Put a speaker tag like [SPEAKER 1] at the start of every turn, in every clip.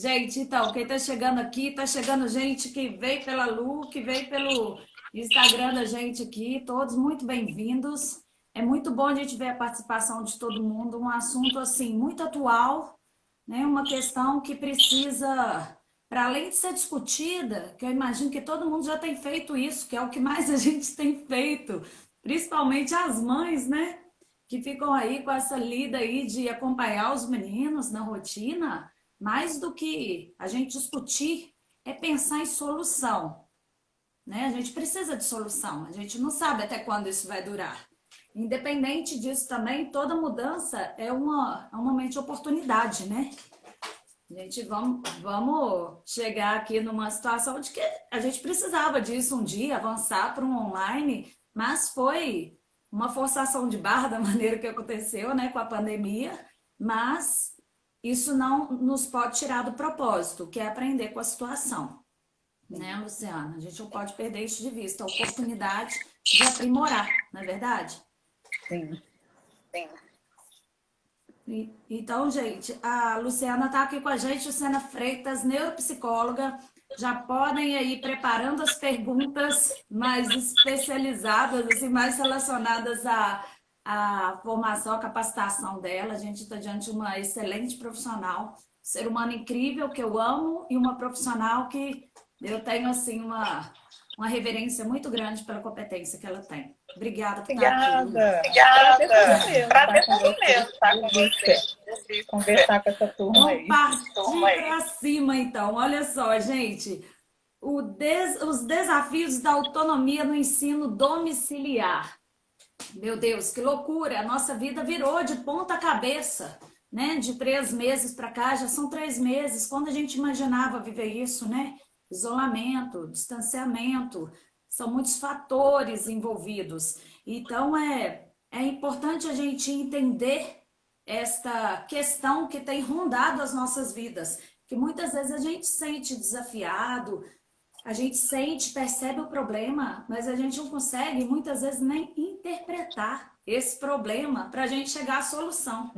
[SPEAKER 1] Gente, então, quem está chegando aqui, está chegando gente que veio pela Lu, que veio pelo Instagram da gente aqui, todos muito bem-vindos. É muito bom a gente ver a participação de todo mundo, um assunto assim muito atual, né? Uma questão que precisa, para além de ser discutida, que eu imagino que todo mundo já tem feito isso, que é o que mais a gente tem feito, principalmente as mães, né? Que ficam aí com essa lida aí de acompanhar os meninos na rotina. Mais do que a gente discutir, é pensar em solução, né? A gente precisa de solução, a gente não sabe até quando isso vai durar. Independente disso também, toda mudança é um momento de oportunidade, né? Gente, vamos chegar aqui numa situação de que a gente precisava disso um dia, avançar para um online, mas foi uma forçação de barra da maneira que aconteceu, né, com a pandemia, mas isso não nos pode tirar do propósito, que é aprender com a situação, né, Luciana? A gente não pode perder isso de vista, a oportunidade de aprimorar, não é verdade?
[SPEAKER 2] Sim.
[SPEAKER 1] Sim. Então, gente, a Luciana está aqui com a gente, Luciana Freitas, neuropsicóloga. Já podem ir preparando as perguntas mais especializadas, assim, mais relacionadas à formação, à capacitação dela. A gente está diante de uma excelente profissional, ser humano incrível que eu amo e uma profissional que eu tenho assim uma reverência muito grande pela competência que ela tem. Obrigada por estar aqui, Lu.
[SPEAKER 2] Obrigada.
[SPEAKER 1] Prazer
[SPEAKER 2] Estar
[SPEAKER 1] todo meu estar com
[SPEAKER 2] você. Conversar com essa turma aí.
[SPEAKER 1] Vamos partir para cima, então. Olha só, gente. Os desafios da autonomia no ensino domiciliar. Meu Deus, que loucura! A nossa vida virou de ponta cabeça, né? De 3 meses para cá, já são 3 meses. Quando a gente imaginava viver isso, né? Isolamento, distanciamento, são muitos fatores envolvidos. Então, é importante a gente entender esta questão que tem rondado as nossas vidas, que muitas vezes a gente sente desafiado, a gente sente, percebe o problema, mas a gente não consegue muitas vezes nem interpretar esse problema para a gente chegar à solução,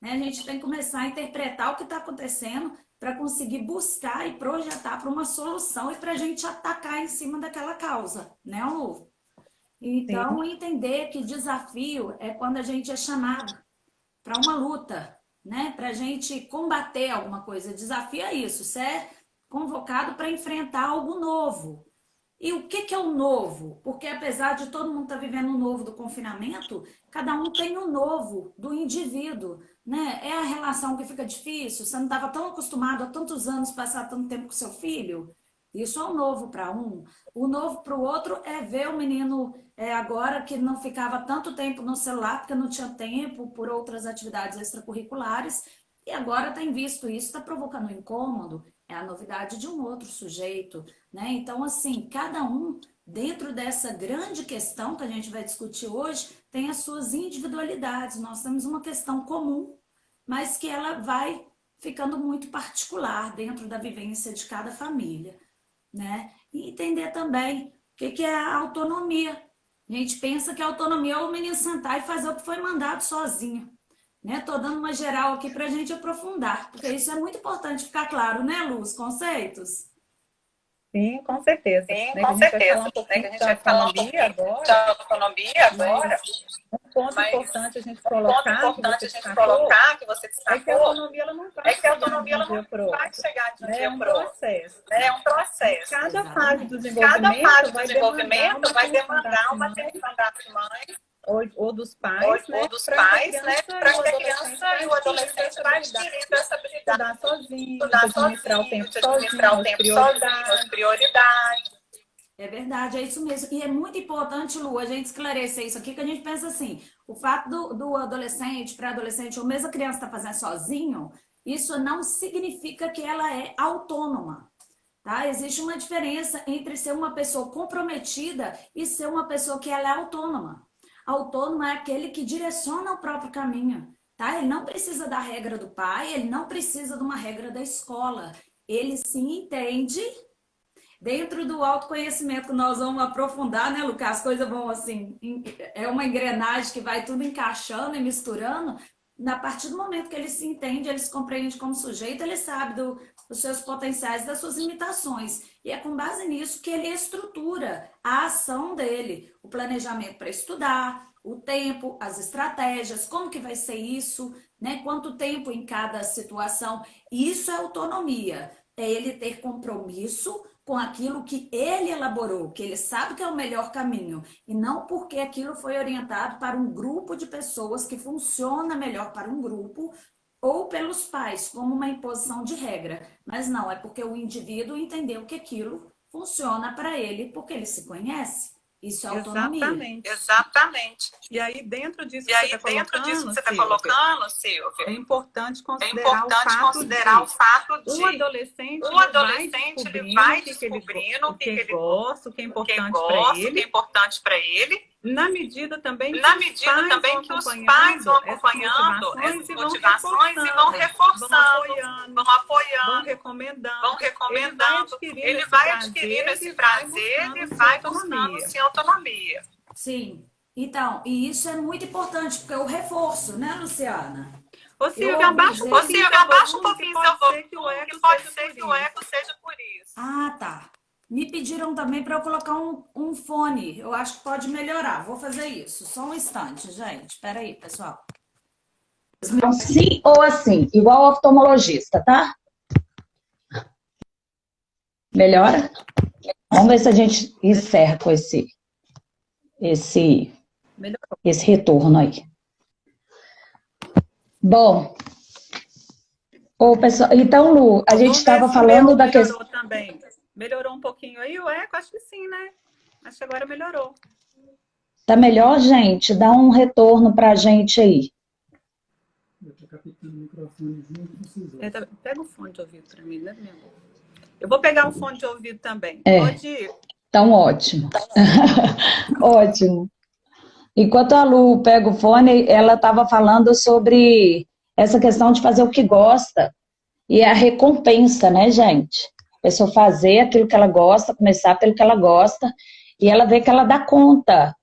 [SPEAKER 1] né? A gente tem que começar a interpretar o que está acontecendo para conseguir buscar e projetar para uma solução e para a gente atacar em cima daquela causa, né, Lu? Então,
[SPEAKER 2] Sim.
[SPEAKER 1] entender que desafio é quando a gente é chamado para uma luta, né? Para a gente combater alguma coisa. Desafio é isso, você é convocado para enfrentar algo novo. E o que é o novo? Porque apesar de todo mundo estar vivendo o novo do confinamento, cada um tem o novo do indivíduo, né? É a relação que fica difícil, você não estava tão acostumado há tantos anos passar tanto tempo com seu filho. Isso é o novo para um. O novo para o outro é ver o menino agora que não ficava tanto tempo no celular, porque não tinha tempo por outras atividades extracurriculares, e agora tem visto isso, está provocando um incômodo, é a novidade de um outro sujeito, né? Então, assim, cada um, dentro dessa grande questão que a gente vai discutir hoje, tem as suas individualidades. Nós temos uma questão comum, mas que ela vai ficando muito particular dentro da vivência de cada família, né? E entender também o que é a autonomia. A gente pensa que a autonomia é o menino sentar e fazer o que foi mandado sozinho, né? Tô dando uma geral aqui para a gente aprofundar, porque isso é muito importante ficar claro, né, Lu? Os conceitos?
[SPEAKER 2] Sim, com certeza.
[SPEAKER 1] Sim,
[SPEAKER 2] Né, que
[SPEAKER 1] com
[SPEAKER 2] a gente vai falar
[SPEAKER 1] certeza.
[SPEAKER 2] um
[SPEAKER 1] Né? Que
[SPEAKER 2] pouquinho
[SPEAKER 1] a gente
[SPEAKER 2] da
[SPEAKER 1] vai falar um
[SPEAKER 2] autonomia
[SPEAKER 1] pouquinho
[SPEAKER 2] agora,
[SPEAKER 1] da autonomia agora,
[SPEAKER 2] mas um ponto
[SPEAKER 1] mas
[SPEAKER 2] importante a gente
[SPEAKER 1] um ponto
[SPEAKER 2] colocar, que
[SPEAKER 1] importante
[SPEAKER 2] você
[SPEAKER 1] a gente
[SPEAKER 2] destacou,
[SPEAKER 1] colocar, que você
[SPEAKER 2] é que a
[SPEAKER 1] destacou,
[SPEAKER 2] autonomia ela não vai
[SPEAKER 1] é que a
[SPEAKER 2] chegar de
[SPEAKER 1] autonomia
[SPEAKER 2] um
[SPEAKER 1] ela
[SPEAKER 2] dia
[SPEAKER 1] não
[SPEAKER 2] para o
[SPEAKER 1] vai
[SPEAKER 2] outro,
[SPEAKER 1] chegar de um
[SPEAKER 2] né? É
[SPEAKER 1] dia
[SPEAKER 2] um
[SPEAKER 1] para o outro,
[SPEAKER 2] processo.
[SPEAKER 1] né? É um
[SPEAKER 2] E
[SPEAKER 1] processo.
[SPEAKER 2] cada fase do
[SPEAKER 1] Exatamente. Cada
[SPEAKER 2] desenvolvimento
[SPEAKER 1] fase do
[SPEAKER 2] vai demandar
[SPEAKER 1] desenvolvimento
[SPEAKER 2] uma
[SPEAKER 1] vai
[SPEAKER 2] atenção das
[SPEAKER 1] demandar uma
[SPEAKER 2] mães
[SPEAKER 1] atenção das mães
[SPEAKER 2] ou dos pais,
[SPEAKER 1] ou
[SPEAKER 2] né?
[SPEAKER 1] dos
[SPEAKER 2] Para que a
[SPEAKER 1] pais, né?
[SPEAKER 2] criança e
[SPEAKER 1] Para
[SPEAKER 2] o
[SPEAKER 1] que a
[SPEAKER 2] adolescente
[SPEAKER 1] criança
[SPEAKER 2] vai
[SPEAKER 1] e o
[SPEAKER 2] adquirindo
[SPEAKER 1] adolescente
[SPEAKER 2] essa
[SPEAKER 1] vai
[SPEAKER 2] habilidade
[SPEAKER 1] adquirindo essa
[SPEAKER 2] de
[SPEAKER 1] habilidade
[SPEAKER 2] estudar sozinho, de
[SPEAKER 1] estudar
[SPEAKER 2] administrar o
[SPEAKER 1] sozinho,
[SPEAKER 2] tempo
[SPEAKER 1] de
[SPEAKER 2] sozinho,
[SPEAKER 1] administrar o
[SPEAKER 2] as
[SPEAKER 1] tempo sozinho, as
[SPEAKER 2] prioridades.
[SPEAKER 1] prioridades. É verdade, é isso mesmo. E é muito importante, Lu, a gente esclarecer isso aqui, que a gente pensa assim, o fato do adolescente, pré-adolescente, ou mesmo a criança estar fazendo sozinho, isso não significa que ela é autônoma, tá? Existe uma diferença entre ser uma pessoa comprometida e ser uma pessoa que ela é autônoma. Autônomo é aquele que direciona o próprio caminho, tá? Ele não precisa da regra do pai, ele não precisa de uma regra da escola. Ele se entende dentro do autoconhecimento que nós vamos aprofundar, né, Lucas? As coisas vão assim, é uma engrenagem que vai tudo encaixando e misturando. A partir do momento que ele se entende, ele se compreende como sujeito, ele sabe os seus potenciais, das suas limitações. E é com base nisso que ele estrutura a ação dele, o planejamento para estudar, o tempo, as estratégias, como que vai ser isso, né? Quanto tempo em cada situação. Isso é autonomia, é ele ter compromisso com aquilo que ele elaborou, que ele sabe que é o melhor caminho, e não porque aquilo foi orientado para um grupo de pessoas que funciona melhor para um grupo, ou pelos pais, como uma imposição de regra. Mas não, é porque o indivíduo entendeu que aquilo funciona para ele, porque ele se conhece. Isso é autonomia.
[SPEAKER 2] Exatamente.
[SPEAKER 3] Exatamente.
[SPEAKER 2] E aí, dentro disso
[SPEAKER 3] E
[SPEAKER 2] que
[SPEAKER 3] aí,
[SPEAKER 2] você está
[SPEAKER 3] dentro disso que você está
[SPEAKER 2] Silvia,
[SPEAKER 3] colocando, Silvia,
[SPEAKER 2] é importante
[SPEAKER 3] é
[SPEAKER 2] considerar
[SPEAKER 3] importante considerar o fato de
[SPEAKER 2] o adolescente,
[SPEAKER 3] o adolescente ele vai descobrindo
[SPEAKER 2] o que ele gosta, o que é
[SPEAKER 3] o que
[SPEAKER 2] importante para
[SPEAKER 3] gosta, o que é
[SPEAKER 2] ele,
[SPEAKER 3] importante para ele,
[SPEAKER 2] na medida também que
[SPEAKER 3] na medida também que os pais vão acompanhando essas motivações e vão reforçando, vão apoiando,
[SPEAKER 2] vão recomendando,
[SPEAKER 3] ele vai adquirindo esse prazer e vai buscando-se autonomia.
[SPEAKER 1] Sim. Então, e isso é muito importante, porque é o reforço, né, Luciana?
[SPEAKER 2] Ô, Silvia, abaixa um pouquinho seu volume,
[SPEAKER 3] que pode ser que o eco seja por isso.
[SPEAKER 1] Ah, tá. Me pediram também para eu colocar um fone. Eu acho que pode melhorar. Vou fazer isso. Só um instante, gente. Espera aí, pessoal. Sim ou assim, igual oftalmologista, tá? Melhora? Vamos ver se a gente encerra com esse retorno aí. Bom, pessoal, então, Lu, a gente estava falando da questão...
[SPEAKER 2] Também. Melhorou um pouquinho aí o eco? Acho que sim, né? Acho que agora melhorou.
[SPEAKER 1] Tá melhor, gente? Dá um retorno pra gente aí.
[SPEAKER 2] Pega o fone de ouvido para mim, né, minha amor? Eu vou pegar um fone de ouvido também.
[SPEAKER 1] Pode ir. Então, ótimo. Ótimo. Enquanto a Lu pega o fone, ela estava falando sobre essa questão de fazer o que gosta e a recompensa, né, gente? A pessoa fazer aquilo que ela gosta, começar pelo que ela gosta, e ela vê que ela dá conta,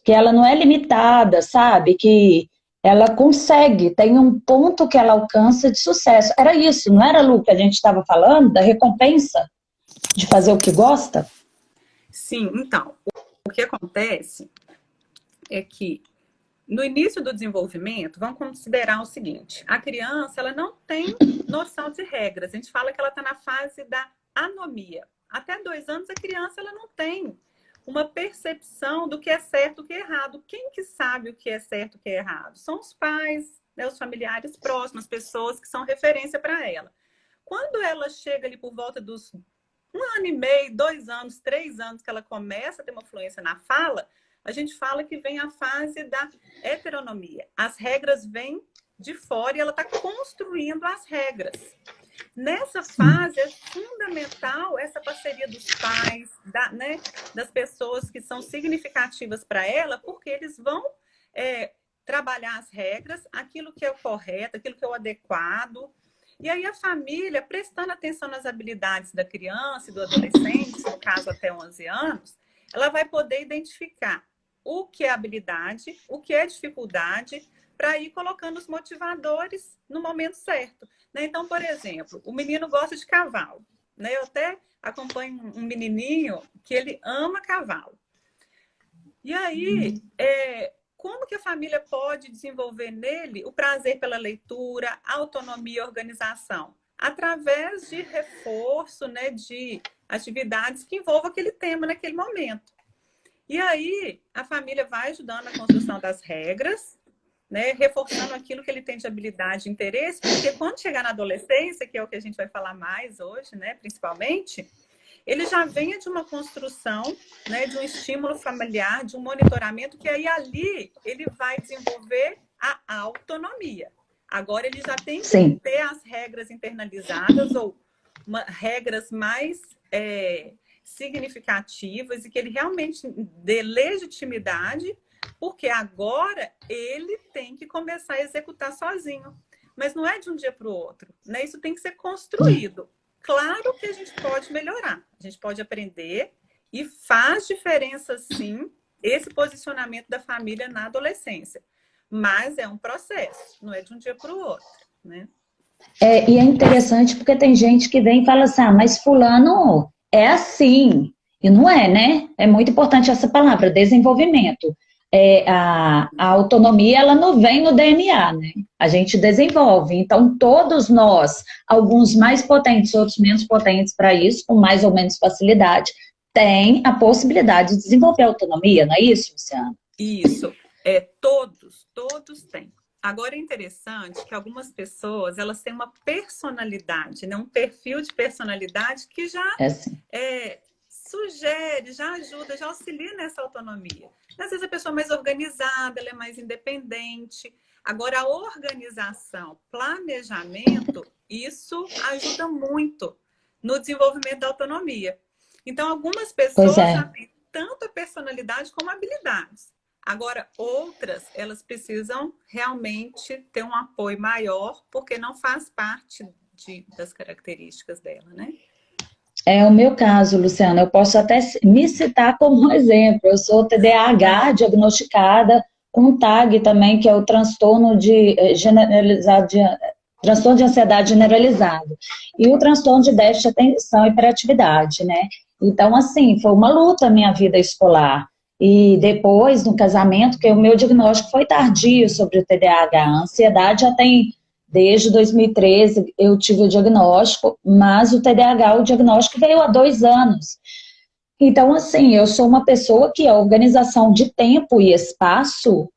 [SPEAKER 1] que ela não é limitada, sabe? Que ela consegue, tem um ponto que ela alcança de sucesso. Era isso, não era, Lu, que a gente estava falando, da recompensa de fazer o que gosta?
[SPEAKER 2] Sim, então, o que acontece é que no início do desenvolvimento, vamos considerar o seguinte, a criança ela não tem noção de regras, a gente fala que ela está na fase da anomia. Até 2 anos a criança ela não tem uma percepção do que é certo e o que é errado. Quem que sabe o que é certo e o que é errado? São os pais, né, os familiares próximos, as pessoas que são referência para ela. Quando ela chega ali por volta dos 1 ano e meio, 2 anos, 3 anos, que ela começa a ter uma fluência na fala, a gente fala que vem a fase da heteronomia. As regras vêm de fora e ela está construindo as regras. Nessa fase é fundamental essa parceria dos pais, das pessoas que são significativas para ela, porque eles vão trabalhar as regras, aquilo que é o correto, aquilo que é o adequado. E aí a família, prestando atenção nas habilidades da criança e do adolescente, no caso até 11 anos, ela vai poder identificar o que é habilidade, o que é dificuldade, para ir colocando os motivadores no momento certo. Então, por exemplo, o menino gosta de cavalo. Eu até acompanho um menininho que ele ama cavalo. E aí, como que a família pode desenvolver nele o prazer pela leitura, autonomia e organização? Através de reforço, de atividades que envolvam aquele tema naquele momento. E aí, a família vai ajudando na construção das regras, reforçando aquilo que ele tem de habilidade e interesse, porque quando chegar na adolescência, que é o que a gente vai falar mais hoje, principalmente, ele já venha de uma construção, de um estímulo familiar, de um monitoramento, que aí ali ele vai desenvolver a autonomia. Agora ele já tem que ter as regras internalizadas ou regras mais significativas e que ele realmente dê legitimidade, porque agora ele tem que começar a executar sozinho. Mas não é de um dia para o outro, Isso tem que ser construído. Claro que a gente pode melhorar, a gente pode aprender e faz diferença, sim, esse posicionamento da família na adolescência. Mas é um processo, não é de um dia para o outro,
[SPEAKER 4] E é interessante porque tem gente que vem e fala assim, mas fulano é assim. E não é, né? É muito importante essa palavra, desenvolvimento. A autonomia, ela não vem no DNA, né? A gente desenvolve. Então, todos nós, alguns mais potentes, outros menos potentes para isso, com mais ou menos facilidade, têm a possibilidade de desenvolver autonomia, não é isso, Luciana?
[SPEAKER 2] Isso. Todos têm. Agora é interessante que algumas pessoas, elas têm uma personalidade, né? Um perfil de personalidade que já
[SPEAKER 4] assim.
[SPEAKER 2] Sugere, já ajuda, já auxilia nessa autonomia. Às vezes a pessoa é mais organizada, ela é mais independente. Agora, a organização, planejamento, isso ajuda muito no desenvolvimento da autonomia. Então, algumas pessoas já têm tanto a personalidade como habilidades. Agora, outras, elas precisam realmente ter um apoio maior, porque não faz parte das características dela, né?
[SPEAKER 4] É o meu caso, Luciana. Eu posso até me citar como um exemplo. Eu sou TDAH diagnosticada com TAG também, que é o transtorno transtorno de ansiedade generalizado. E o transtorno de déficit de atenção e hiperatividade, né? Então, assim, foi uma luta a minha vida escolar. E depois, no casamento, que o meu diagnóstico foi tardio sobre o TDAH. A ansiedade já tem, desde 2013, eu tive o diagnóstico, mas o TDAH, o diagnóstico veio há 2 anos. Então, assim, eu sou uma pessoa que a organização de tempo e espaço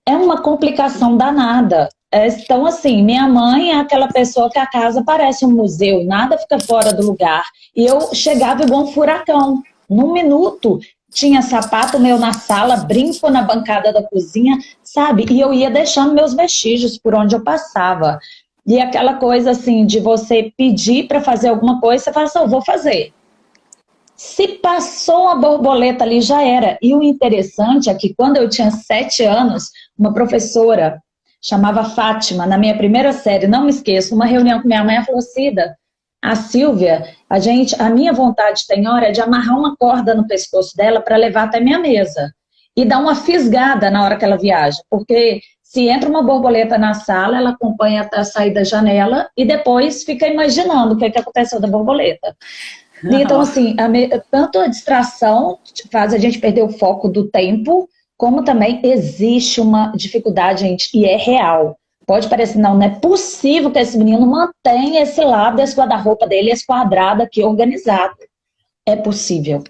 [SPEAKER 4] é uma complicação danada. Então, assim, minha mãe é aquela pessoa que a casa parece um museu, nada fica fora do lugar. E eu chegava igual um furacão. Num minuto, tinha sapato meu na sala, brinco na bancada da cozinha, sabe? E eu ia deixando meus vestígios por onde eu passava. E aquela coisa, assim, de você pedir para fazer alguma coisa, você fala assim, eu vou fazer. Se passou a borboleta ali, já era. E o interessante é que quando eu tinha 7 anos, uma professora chamava Fátima, na minha primeira série, não me esqueço, uma reunião com minha mãe, ela falou, Cida, a Silvia, a minha vontade tem hora é de amarrar uma corda no pescoço dela para levar até minha mesa e dar uma fisgada na hora que ela viaja, porque se entra uma borboleta na sala, ela acompanha até sair da janela e depois fica imaginando o que aconteceu da borboleta. Então, assim, tanto a distração faz a gente perder o foco do tempo, como também existe uma dificuldade, gente, e é real. Pode parecer, não é possível que esse menino mantenha esse lado desse guarda-roupa dele, esse quadrado aqui organizado. É possível.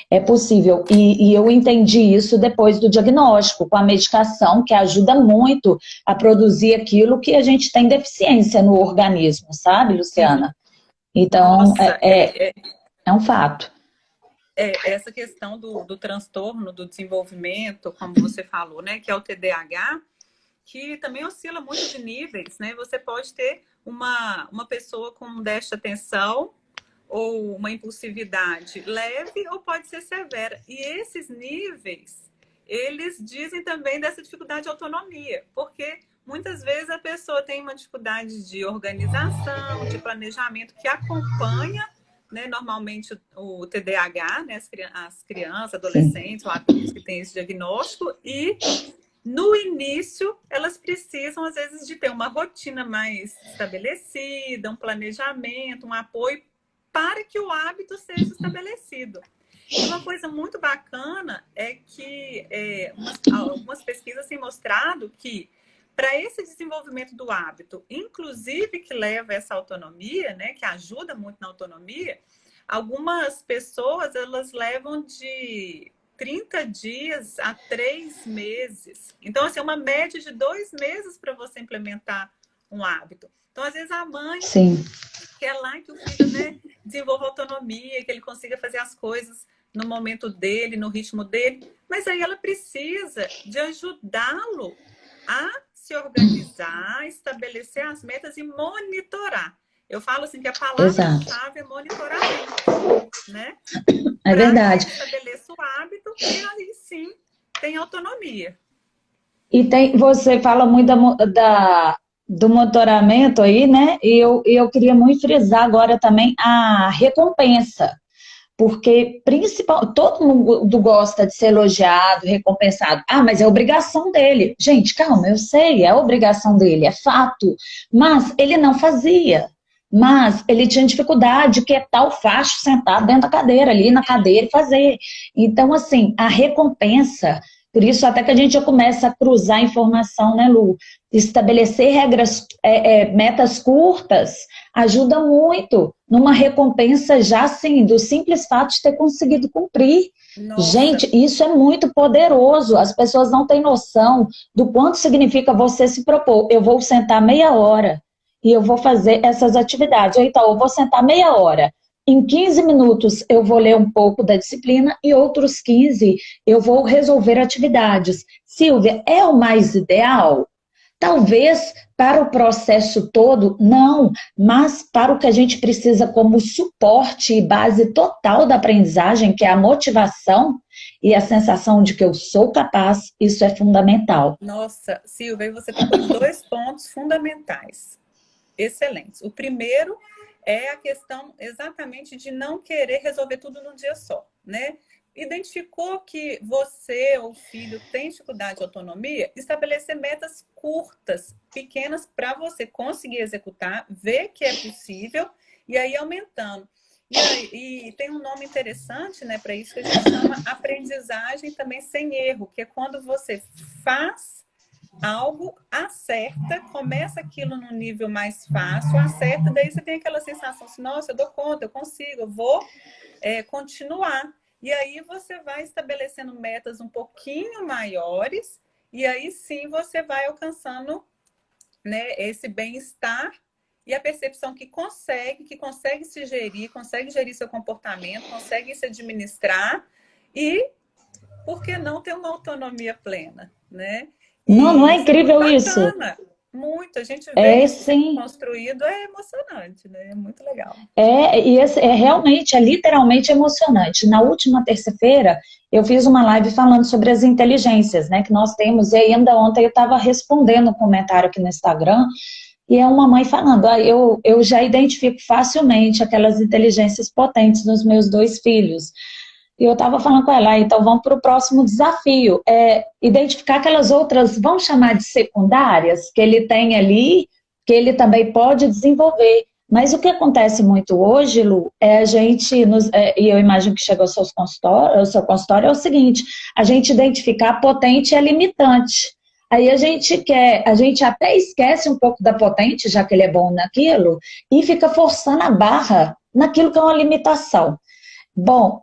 [SPEAKER 4] É possível. E eu entendi isso depois do diagnóstico, com a medicação, que ajuda muito a produzir aquilo que a gente tem deficiência no organismo, sabe, Luciana? Então,
[SPEAKER 2] Nossa,
[SPEAKER 4] é um fato.
[SPEAKER 2] Essa questão do transtorno, do desenvolvimento, como você falou, né, que é o TDAH, que também oscila muito de níveis, né? Você pode ter uma pessoa com déficit de atenção ou uma impulsividade leve ou pode ser severa. E esses níveis, eles dizem também dessa dificuldade de autonomia, porque muitas vezes a pessoa tem uma dificuldade de organização, de planejamento que acompanha, né, normalmente o TDAH, né, as crianças, adolescentes, ou adultos que têm esse diagnóstico, e no início elas precisam, às vezes, de ter uma rotina mais estabelecida, um planejamento, um apoio para que o hábito seja estabelecido. E uma coisa muito bacana é que algumas pesquisas têm mostrado que para esse desenvolvimento do hábito, inclusive que leva a essa autonomia, né, que ajuda muito na autonomia, algumas pessoas elas levam de 30 dias a 3 meses. Então, assim, é uma média de 2 meses para você implementar um hábito. Então, às vezes, a mãe quer lá que o filho, né, desenvolva autonomia, que ele consiga fazer as coisas no momento dele, no ritmo dele, mas aí ela precisa de ajudá-lo a se organizar, estabelecer as metas e monitorar. Eu falo assim que a palavra-chave é monitoramento, né?
[SPEAKER 4] É verdade.
[SPEAKER 2] Estabeleça o hábito e aí sim tem autonomia.
[SPEAKER 4] E você fala muito do monitoramento aí, né? E eu queria muito frisar agora também a recompensa. Porque todo mundo gosta de ser elogiado, recompensado. Ah, mas é obrigação dele. Gente, calma, eu sei, é obrigação dele, é fato. Mas ele não fazia. Mas ele tinha dificuldade de quietar o facho sentado dentro da cadeira, ali na cadeira e fazer. Então, assim, a recompensa, por isso até que a gente já começa a cruzar informação, né, Lu? Estabelecer regras, metas curtas, ajuda muito numa recompensa já, assim, do simples fato de ter conseguido cumprir.
[SPEAKER 2] Nossa.
[SPEAKER 4] Gente, isso é muito poderoso. As pessoas não têm noção do quanto significa você se propor. Eu vou sentar meia hora e eu vou fazer essas atividades. Ou então, eu vou sentar meia hora. Em 15 minutos eu vou ler um pouco da disciplina e outros 15 eu vou resolver atividades. Silvia, é o mais ideal? Talvez para o processo todo, não, mas para o que a gente precisa como suporte e base total da aprendizagem, que é a motivação e a sensação de que eu sou capaz, isso é fundamental.
[SPEAKER 2] Nossa, Silvia, você tocou em 2 pontos fundamentais, excelentes. O primeiro é a questão exatamente de não querer resolver tudo num dia só, né? Identificou que você ou o filho tem dificuldade de autonomia, estabelecer metas curtas, pequenas, para você conseguir executar, ver que é possível e aí aumentando. E tem um nome interessante, né, para isso, que a gente chama aprendizagem também sem erro, que é quando você faz algo, acerta, começa aquilo num nível mais fácil, acerta, daí você tem aquela sensação assim, nossa, eu dou conta, eu consigo, eu vou continuar. E aí você vai estabelecendo metas um pouquinho maiores e aí sim você vai alcançando, né, esse bem-estar e a percepção que consegue se gerir, consegue gerir seu comportamento, consegue se administrar e, por que não, ter uma autonomia plena, né?
[SPEAKER 4] Não é incrível isso?
[SPEAKER 2] Muito, a gente vê isso
[SPEAKER 4] sim.
[SPEAKER 2] construído, é emocionante, né? É muito legal.
[SPEAKER 4] Realmente, é literalmente emocionante. Na última terça-feira, eu fiz uma live falando sobre as inteligências, né, que nós temos, e ainda ontem eu estava respondendo um comentário aqui no Instagram, e é uma mãe falando, eu já identifico facilmente aquelas inteligências potentes nos meus 2 filhos. E eu estava falando com ela, então vamos para o próximo desafio, identificar aquelas outras, vamos chamar de secundárias, que ele tem ali, que ele também pode desenvolver. Mas o que acontece muito hoje, Lu, é a gente, e eu imagino que chegou ao seu consultório, é o seguinte, a gente identificar potente e limitante. Aí a gente até esquece um pouco da potente, já que ele é bom naquilo, e fica forçando a barra naquilo que é uma limitação. Bom,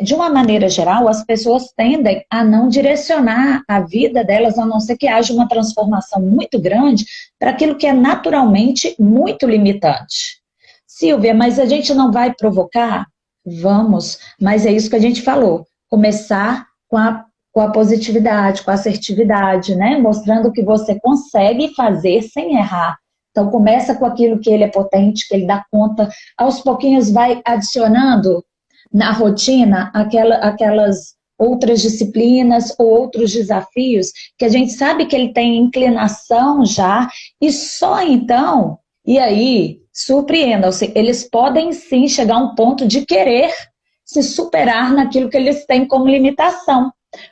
[SPEAKER 4] de uma maneira geral, as pessoas tendem a não direcionar a vida delas, a não ser que haja uma transformação muito grande para aquilo que é naturalmente muito limitante. Silvia, mas a gente não vai provocar? Vamos, mas é isso que a gente falou, começar com a positividade, com a assertividade, né? Mostrando que você consegue fazer sem errar. Então, começa com aquilo que ele é potente, que ele dá conta, aos pouquinhos vai adicionando na rotina aquelas outras disciplinas ou outros desafios que a gente sabe que ele tem inclinação já, e só então, e aí, surpreendam-se, eles podem sim chegar a um ponto de querer se superar naquilo que eles têm como limitação,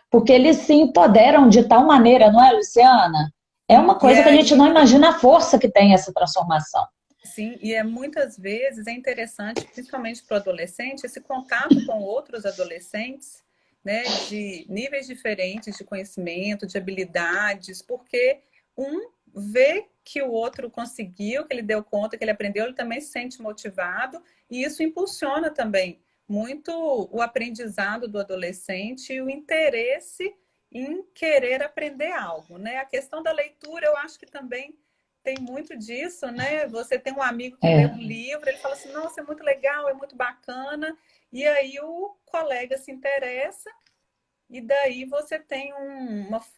[SPEAKER 4] porque eles se empoderam de tal maneira, não é, Luciana? É uma coisa que a gente não imagina a força que tem essa transformação.
[SPEAKER 2] Sim, e muitas vezes é interessante, principalmente para o adolescente, esse contato com outros adolescentes, né, de níveis diferentes de conhecimento, de habilidades, porque um vê que o outro conseguiu, que ele deu conta, que ele aprendeu, ele também se sente motivado, e isso impulsiona também muito o aprendizado do adolescente e o interesse em querer aprender algo, né? A questão da leitura, eu acho que também tem muito disso, né? Você tem um amigo que lê um livro, ele fala assim, nossa, é muito legal, é muito bacana, e aí o colega se interessa, e daí você tem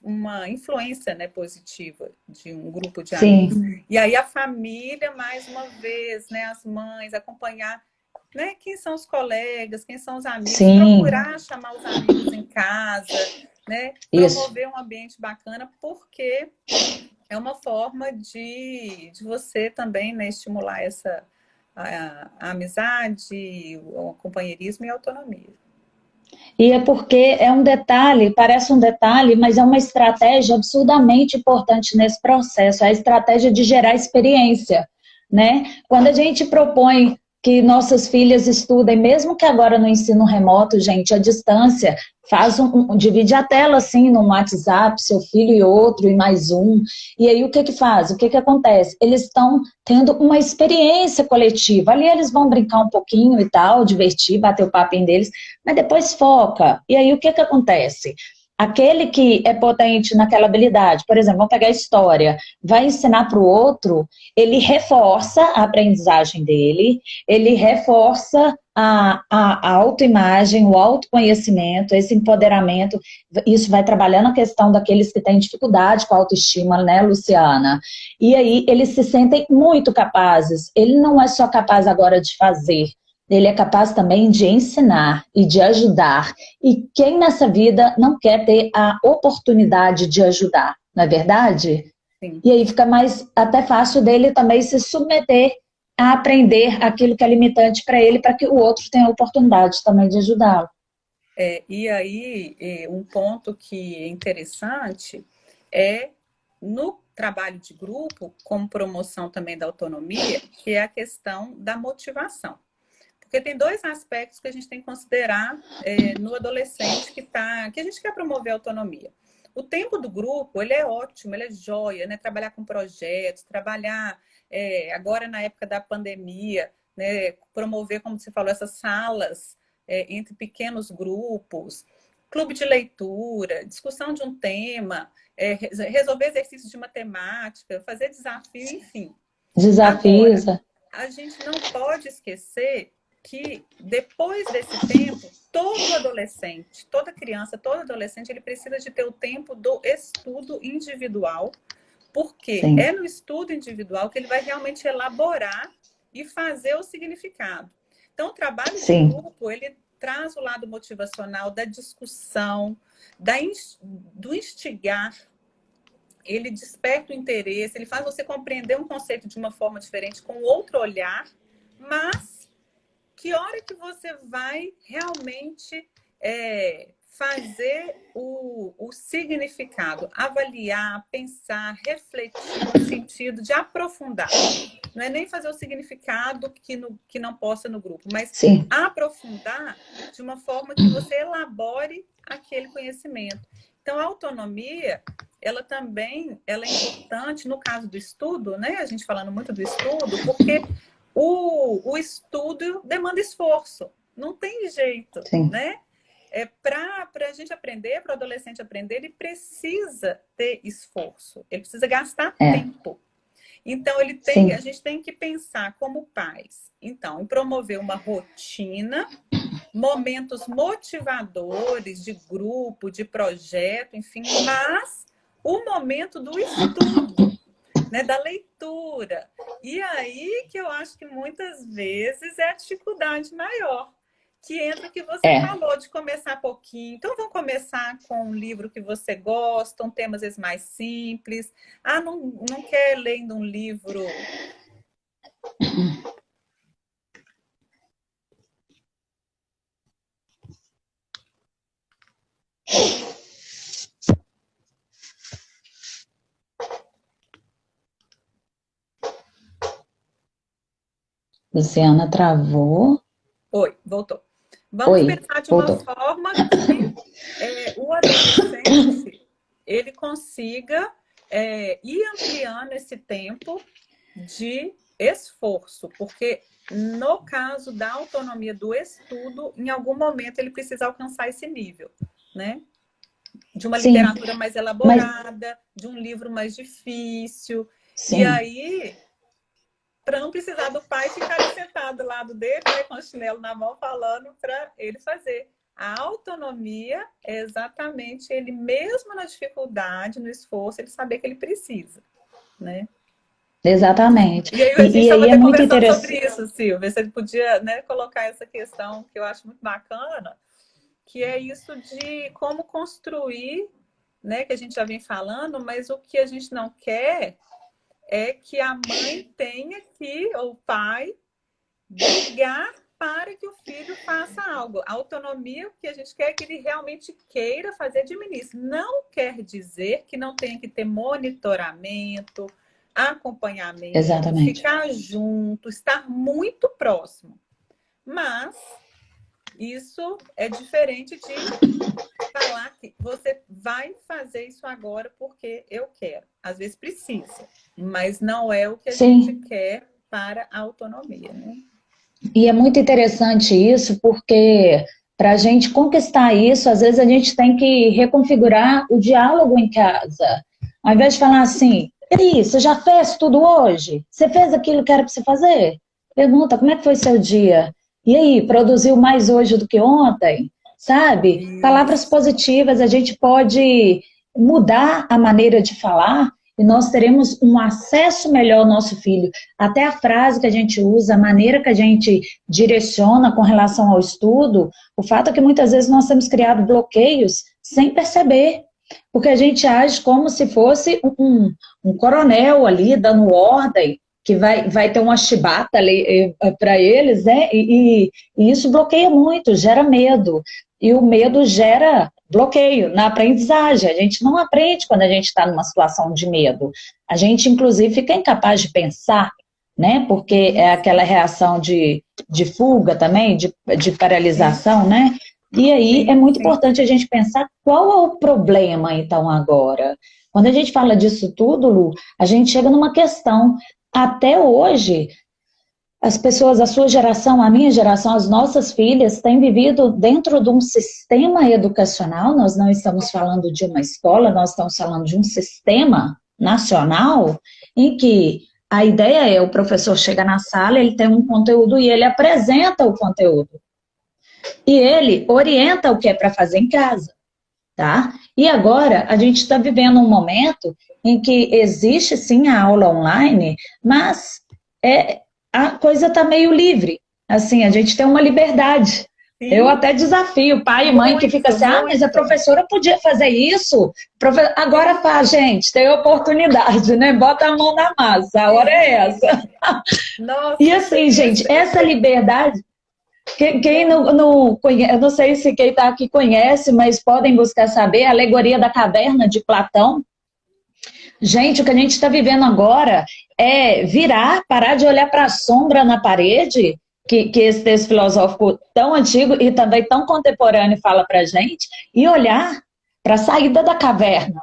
[SPEAKER 2] uma influência, né, positiva de um grupo de amigos. E aí a família, mais uma vez, né, as mães, acompanhar, né, quem são os colegas, quem são os amigos, procurar chamar os amigos em casa, né, promover um ambiente bacana, porque é uma forma de você também, né, estimular a amizade, o companheirismo e a autonomia.
[SPEAKER 4] E é porque é um detalhe, parece um detalhe, mas é uma estratégia absurdamente importante nesse processo, é a estratégia de gerar experiência, né? Quando a gente propõe que nossas filhas estudem, mesmo que agora no ensino remoto, gente, à distância, divide a tela assim no WhatsApp, seu filho e outro, e mais um, e aí o que que faz? O que que acontece? Eles estão tendo uma experiência coletiva, ali eles vão brincar um pouquinho e tal, divertir, bater o papinho deles, mas depois foca. E aí o que que acontece? Aquele que é potente naquela habilidade, por exemplo, vamos pegar a história, vai ensinar para o outro, ele reforça a aprendizagem dele, ele reforça a autoimagem, o autoconhecimento, esse empoderamento, isso vai trabalhando a questão daqueles que têm dificuldade com a autoestima, né, Luciana? E aí eles se sentem muito capazes, ele não é só capaz agora de fazer, ele é capaz também de ensinar e de ajudar. E quem nessa vida não quer ter a oportunidade de ajudar, não é verdade?
[SPEAKER 2] Sim.
[SPEAKER 4] E aí fica mais até fácil dele também se submeter a aprender aquilo que é limitante para ele, para que o outro tenha a oportunidade também de ajudá-lo.
[SPEAKER 2] E aí, um ponto que é interessante é no trabalho de grupo, como promoção também da autonomia, que é a questão da motivação. Porque tem dois aspectos que a gente tem que considerar no adolescente que a gente quer promover a autonomia. O tempo do grupo, ele é ótimo, ele é joia, né? Trabalhar com projetos, trabalhar agora na época da pandemia, né? Promover, como você falou, essas salas entre pequenos grupos, clube de leitura, discussão de um tema, resolver exercícios de matemática, fazer desafio, enfim.
[SPEAKER 4] Desafios.
[SPEAKER 2] Agora, a gente não pode esquecer que depois desse tempo, todo adolescente, toda criança, todo adolescente, ele precisa de ter o tempo do estudo individual, porque
[SPEAKER 4] Sim.
[SPEAKER 2] é no estudo individual que ele vai realmente elaborar e fazer o significado. Então, o trabalho
[SPEAKER 4] Sim.
[SPEAKER 2] de grupo, ele traz o lado motivacional da discussão, do instigar, ele desperta o interesse, ele faz você compreender um conceito de uma forma diferente, com outro olhar, mas que hora que você vai realmente fazer o significado, avaliar, pensar, refletir no sentido de aprofundar. Não é nem fazer o significado que não possa no grupo, mas
[SPEAKER 4] Sim.
[SPEAKER 2] aprofundar de uma forma que você elabore aquele conhecimento. Então, a autonomia, ela é importante no caso do estudo, né? A gente falando muito do estudo, porque o estudo demanda esforço, não tem jeito,
[SPEAKER 4] Sim.
[SPEAKER 2] né? Para a gente aprender, para o adolescente aprender, ele precisa ter esforço, ele precisa gastar tempo. Então, a gente tem que pensar como pais, então, em promover uma rotina, momentos motivadores de grupo, de projeto, enfim, mas o momento do estudo, né, da leitura. E aí que eu acho que muitas vezes é a dificuldade maior, que entra o que você falou, de começar pouquinho. Então, vamos começar com um livro que você gosta, um tema às vezes mais simples. Não quer lendo um livro...
[SPEAKER 4] Luciana travou.
[SPEAKER 2] Oi, voltou. Vamos pensar de uma forma que o adolescente ele consiga ir ampliando esse tempo de esforço, porque no caso da autonomia do estudo, em algum momento ele precisa alcançar esse nível, né? De uma literatura mais elaborada, de um livro mais difícil. Sim. E aí, para não precisar do pai ficar sentado do lado dele, né, com o chinelo na mão, falando para ele fazer. A autonomia é exatamente ele, mesmo na dificuldade, no esforço, ele saber que ele precisa, né?
[SPEAKER 4] Exatamente.
[SPEAKER 2] E aí a gente estava
[SPEAKER 4] é muito interessante
[SPEAKER 2] sobre isso, Silvia. Você podia, né, colocar essa questão que eu acho muito bacana, que é isso de como construir, né, que a gente já vem falando, mas o que a gente não quer é que a mãe tenha que, ou o pai, brigar para que o filho faça algo. A autonomia, o que a gente quer é que ele realmente queira fazer, administre. Não quer dizer que não tenha que ter monitoramento, acompanhamento,
[SPEAKER 4] Exatamente.
[SPEAKER 2] ficar junto, estar muito próximo. Mas isso é diferente de falar que você vai fazer isso agora porque eu quero. Às vezes precisa, mas não é o que a gente quer para a autonomia, né?
[SPEAKER 4] E é muito interessante isso, porque para a gente conquistar isso, às vezes a gente tem que reconfigurar o diálogo em casa. Ao invés de falar assim, Pri, você já fez tudo hoje? Você fez aquilo que era para você fazer? Pergunta, como é que foi seu dia? E aí, produziu mais hoje do que ontem? Sabe? Palavras positivas, a gente pode mudar a maneira de falar e nós teremos um acesso melhor ao nosso filho. Até a frase que a gente usa, a maneira que a gente direciona com relação ao estudo, o fato é que muitas vezes nós temos criado bloqueios sem perceber, porque a gente age como se fosse um coronel ali dando ordem, que vai ter uma chibata ali para eles, né? E isso bloqueia muito, gera medo. E o medo gera bloqueio na aprendizagem. A gente não aprende quando a gente está numa situação de medo. A gente, inclusive, fica incapaz de pensar, né? Porque é aquela reação de fuga também, de paralisação, né? E aí é muito importante a gente pensar qual é o problema, então, agora. Quando a gente fala disso tudo, Lu, a gente chega numa questão. Até hoje, as pessoas, a sua geração, a minha geração, as nossas filhas têm vivido dentro de um sistema educacional. Nós não estamos falando de uma escola, nós estamos falando de um sistema nacional em que a ideia é o professor chega na sala, ele tem um conteúdo e ele apresenta o conteúdo. E ele orienta o que é para fazer em casa, tá? E agora a gente está vivendo um momento em que existe sim a aula online, mas a coisa está meio livre. Assim, a gente tem uma liberdade. Sim. Eu até desafio pai e mãe que fica assim, mas a professora podia fazer isso. Agora faz, gente, tem oportunidade, né? Bota a mão na massa, a hora é essa. Nossa, e assim, gente, essa liberdade... Quem não conhece, eu não sei se quem está aqui conhece, mas podem buscar saber, a alegoria da caverna de Platão. Gente, o que a gente está vivendo agora é parar de olhar para a sombra na parede, que esse texto filosófico tão antigo e também tão contemporâneo fala para a gente, e olhar para a saída da caverna.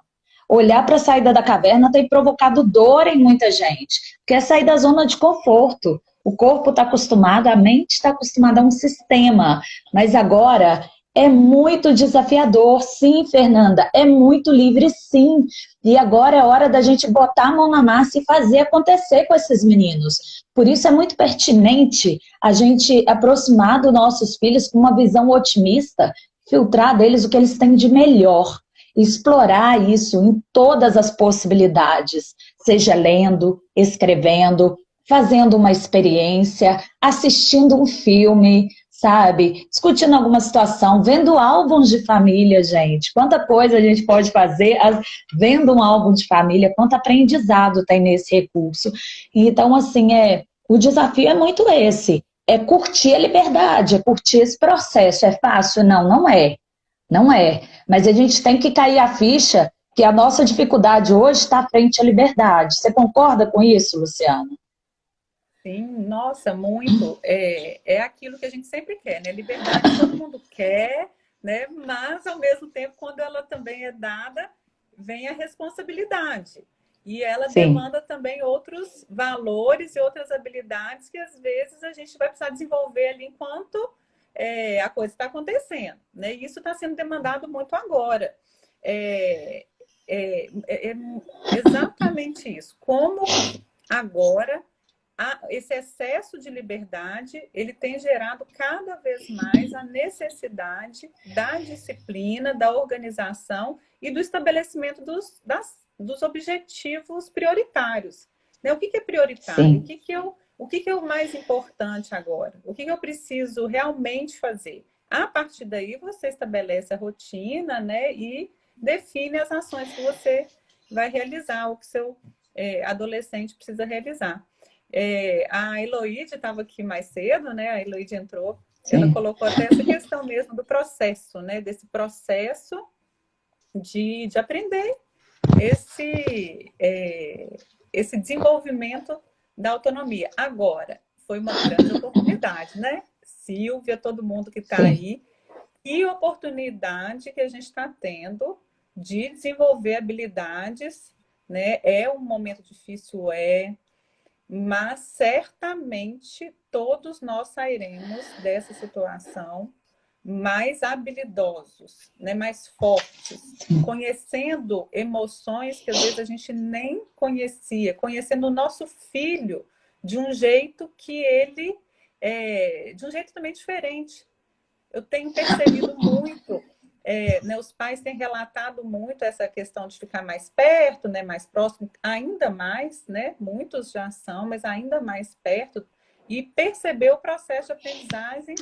[SPEAKER 4] Olhar para a saída da caverna tem provocado dor em muita gente, porque é sair da zona de conforto. O corpo está acostumado, a mente está acostumada a um sistema, mas agora é muito desafiador, sim, Fernanda, é muito livre, sim. E agora é hora da gente botar a mão na massa e fazer acontecer com esses meninos. Por isso é muito pertinente a gente aproximar dos nossos filhos com uma visão otimista, filtrar deles o que eles têm de melhor, explorar isso em todas as possibilidades, seja lendo, escrevendo, fazendo uma experiência, assistindo um filme, sabe? Discutindo alguma situação, vendo álbuns de família, gente. Quanta coisa a gente pode fazer vendo um álbum de família, quanto aprendizado tem nesse recurso. Então, assim, o desafio é muito esse. É curtir a liberdade, é curtir esse processo. É fácil? Não, não é. Não é. Mas a gente tem que cair a ficha que a nossa dificuldade hoje está frente à liberdade. Você concorda com isso, Luciana?
[SPEAKER 2] Sim, nossa, muito. É aquilo que a gente sempre quer, né? Liberdade todo mundo quer, né? Mas, ao mesmo tempo, quando ela também é dada, vem a responsabilidade. E ela demanda também outros valores e outras habilidades que, às vezes, a gente vai precisar desenvolver ali enquanto a coisa está acontecendo, né? E isso está sendo demandado muito agora. É exatamente isso. Como agora... esse excesso de liberdade, ele tem gerado cada vez mais a necessidade da disciplina, da organização e do estabelecimento dos objetivos prioritários. Né? O que é prioritário? O que é o mais importante agora? O que eu preciso realmente fazer? A partir daí, você estabelece a rotina, né? E define as ações que você vai realizar, o que seu adolescente precisa realizar. A Eloíde estava aqui mais cedo, né? A Eloíde entrou, ela colocou até essa questão mesmo do processo, né? Desse processo de aprender esse desenvolvimento da autonomia. Agora, foi uma grande oportunidade, né? Silvia, todo mundo que está aí, e oportunidade que a gente está tendo de desenvolver habilidades, né? É um momento difícil, mas certamente todos nós sairemos dessa situação mais habilidosos, né? Mais fortes, conhecendo emoções que às vezes a gente nem conhecia, conhecendo o nosso filho de um jeito que ele de um jeito também diferente. Eu tenho percebido muito, né, os pais têm relatado muito essa questão de ficar mais perto, né, mais próximo, ainda mais, né, muitos já são, mas ainda mais perto, e perceber o processo de aprendizagem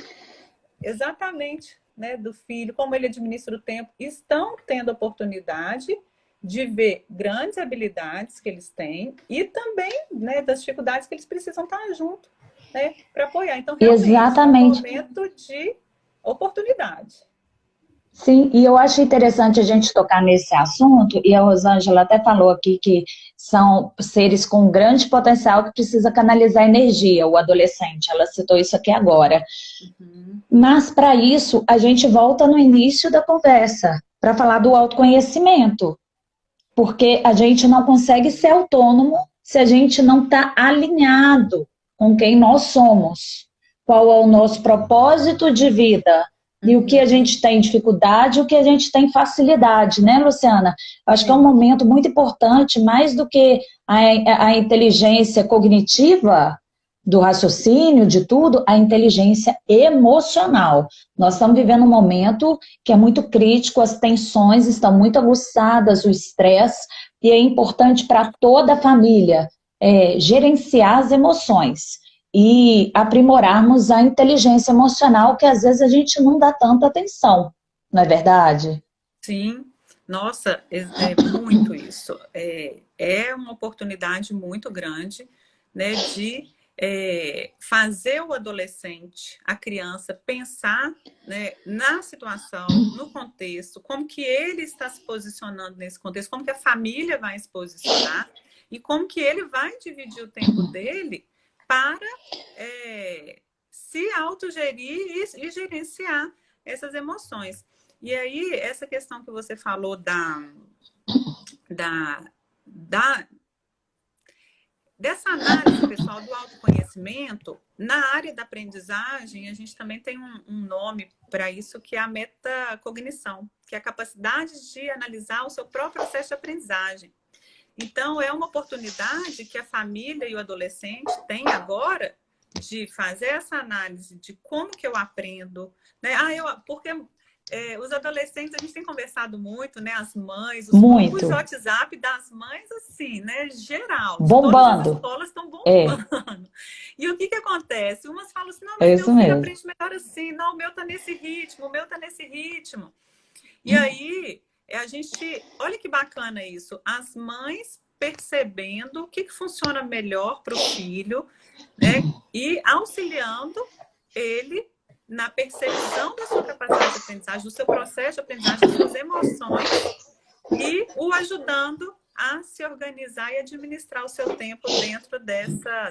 [SPEAKER 2] exatamente, né, do filho, como ele administra o tempo. Estão tendo oportunidade de ver grandes habilidades que eles têm e também, né, das dificuldades que eles precisam estar junto, né, para apoiar. Então, realmente,
[SPEAKER 4] exatamente.
[SPEAKER 2] É um momento de oportunidade.
[SPEAKER 4] Sim, e eu acho interessante a gente tocar nesse assunto, e a Rosângela até falou aqui que são seres com grande potencial que precisa canalizar energia, o adolescente, ela citou isso aqui agora. Mas para isso, a gente volta no início da conversa, para falar do autoconhecimento, porque a gente não consegue ser autônomo se a gente não está alinhado com quem nós somos, qual é o nosso propósito de vida, e o que a gente tem dificuldade, o que a gente tem facilidade, né, Luciana? Acho que é um momento muito importante, mais do que a inteligência cognitiva do raciocínio, de tudo, a inteligência emocional. Nós estamos vivendo um momento que é muito crítico, as tensões estão muito aguçadas, o estresse, e é importante para toda a família gerenciar as emoções e aprimorarmos a inteligência emocional, que às vezes a gente não dá tanta atenção, não é verdade?
[SPEAKER 2] Sim, nossa, muito isso. É uma oportunidade muito grande, né, de fazer o adolescente, a criança, pensar, né, na situação, no contexto, como que ele está se posicionando nesse contexto, como que a família vai se posicionar e como que ele vai dividir o tempo dele para se autogerir e gerenciar essas emoções. E aí, essa questão que você falou dessa análise, pessoal, do autoconhecimento, na área da aprendizagem, a gente também tem um nome para isso, que é a metacognição, que é a capacidade de analisar o seu próprio processo de aprendizagem. Então, é uma oportunidade que a família e o adolescente têm agora de fazer essa análise de como que eu aprendo, né? Porque os adolescentes, a gente tem conversado muito, né? As mães, os grupos de WhatsApp das mães, assim, né? Geral.
[SPEAKER 4] Bombando.
[SPEAKER 2] Todas as escolas estão bombando. E o que acontece? Umas falam assim, não, mas meu filho aprende melhor assim. Não, o meu tá nesse ritmo, o meu tá nesse ritmo. E aí, a gente... Olha que bacana isso. As mães percebendo o que funciona melhor para o filho, né? E auxiliando ele na percepção da sua capacidade de aprendizagem, do seu processo de aprendizagem, das suas emoções, e o ajudando a se organizar e administrar o seu tempo dentro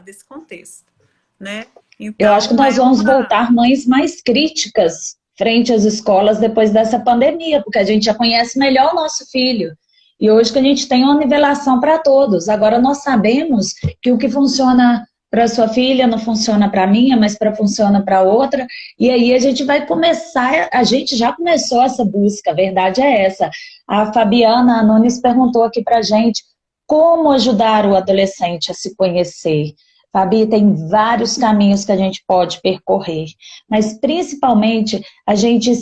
[SPEAKER 2] desse contexto, né? Então,
[SPEAKER 4] eu acho que nós vamos voltar mães mais críticas frente às escolas depois dessa pandemia, porque a gente já conhece melhor o nosso filho. E hoje que a gente tem uma nivelação para todos. Agora nós sabemos que o que funciona para sua filha não funciona para a minha, mas funciona para outra. E aí a gente vai começar, a gente já começou essa busca, a verdade é essa. A Fabiana Nunes perguntou aqui para a gente como ajudar o adolescente a se conhecer. Fabi, tem vários caminhos que a gente pode percorrer, mas principalmente a gente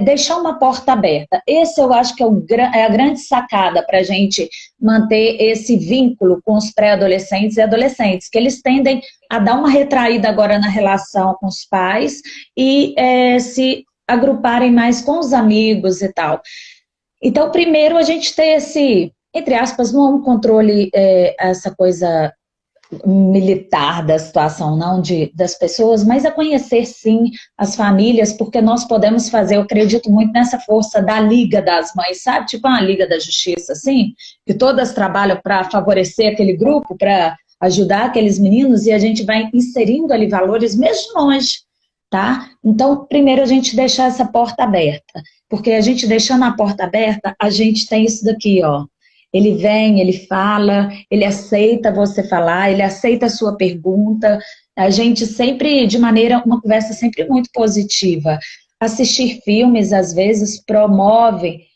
[SPEAKER 4] deixar uma porta aberta. Esse eu acho que é a grande sacada para a gente manter esse vínculo com os pré-adolescentes e adolescentes, que eles tendem a dar uma retraída agora na relação com os pais e se agruparem mais com os amigos e tal. Então, primeiro a gente ter esse, entre aspas, não é um controle, essa coisa militar da situação, não das pessoas, mas a conhecer sim as famílias, porque nós podemos fazer, eu acredito muito nessa força da Liga das Mães, sabe? Tipo uma Liga da Justiça, assim, que todas trabalham para favorecer aquele grupo, para ajudar aqueles meninos, e a gente vai inserindo ali valores mesmo de longe, tá? Então, primeiro a gente deixar essa porta aberta, porque a gente deixando a porta aberta, a gente tem isso daqui, ó. Ele vem, ele fala, ele aceita você falar, ele aceita a sua pergunta. A gente sempre, de maneira, uma conversa sempre muito positiva. Assistir filmes, às vezes, promove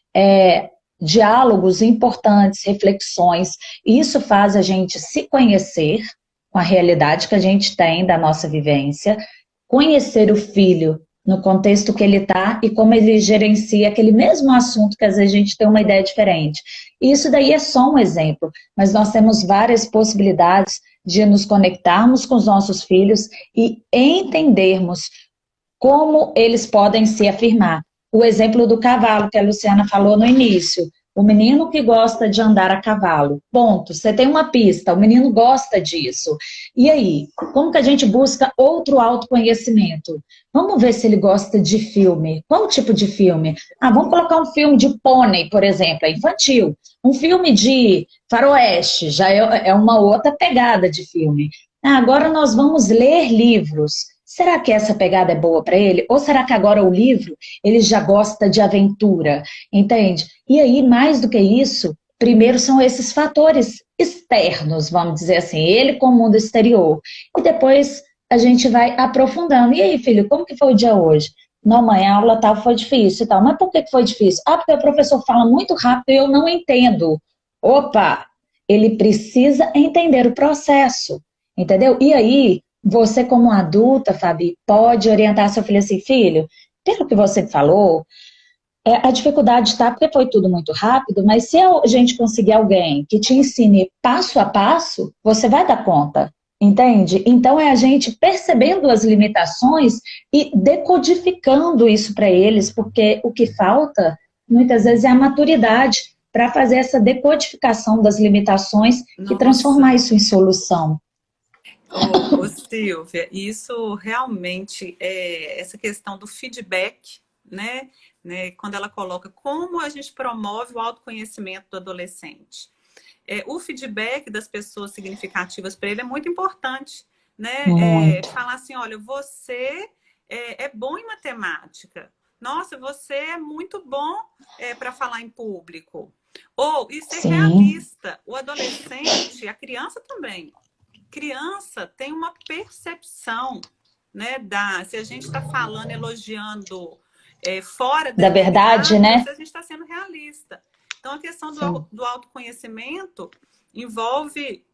[SPEAKER 4] diálogos importantes, reflexões. Isso faz a gente se conhecer com a realidade que a gente tem da nossa vivência, conhecer o filho no contexto que ele está e como ele gerencia aquele mesmo assunto que às vezes a gente tem uma ideia diferente. Isso daí é só um exemplo, mas nós temos várias possibilidades de nos conectarmos com os nossos filhos e entendermos como eles podem se afirmar. O exemplo do cavalo que a Luciana falou no início. O menino que gosta de andar a cavalo, ponto. Você tem uma pista, o menino gosta disso. E aí, como que a gente busca outro autoconhecimento? Vamos ver se ele gosta de filme. Qual tipo de filme? Vamos colocar um filme de pônei, por exemplo, é infantil. Um filme de faroeste, já é uma outra pegada de filme. Agora nós vamos ler livros. Será que essa pegada é boa para ele? Ou será que agora o livro, ele já gosta de aventura? Entende? E aí, mais do que isso, primeiro são esses fatores externos, vamos dizer assim, ele com o mundo exterior. E depois a gente vai aprofundando. E aí, filho, como que foi o dia hoje? Não, mãe, a aula tal foi difícil e tal. Mas por que foi difícil? Porque o professor fala muito rápido e eu não entendo. Opa! Ele precisa entender o processo, entendeu? E aí, você como adulta, Fabi, pode orientar seu filho assim, filho, pelo que você falou, a dificuldade está porque foi tudo muito rápido, mas se a gente conseguir alguém que te ensine passo a passo, você vai dar conta, entende? Então é a gente percebendo as limitações e decodificando isso para eles, porque o que falta, muitas vezes, é a maturidade para fazer essa decodificação das limitações e transformar isso em solução.
[SPEAKER 2] Silvia, isso realmente essa questão do feedback, né? Quando ela coloca como a gente promove o autoconhecimento do adolescente. O feedback das pessoas significativas para ele é muito importante, né? Falar assim, olha, você é bom em matemática. Nossa, você é muito bom para falar em público. Ou, e ser realista. O adolescente, a criança também. Criança tem uma percepção, né, se a gente está falando, elogiando fora
[SPEAKER 4] da verdade, né?
[SPEAKER 2] A gente está sendo realista. Então, a questão do autoconhecimento envolve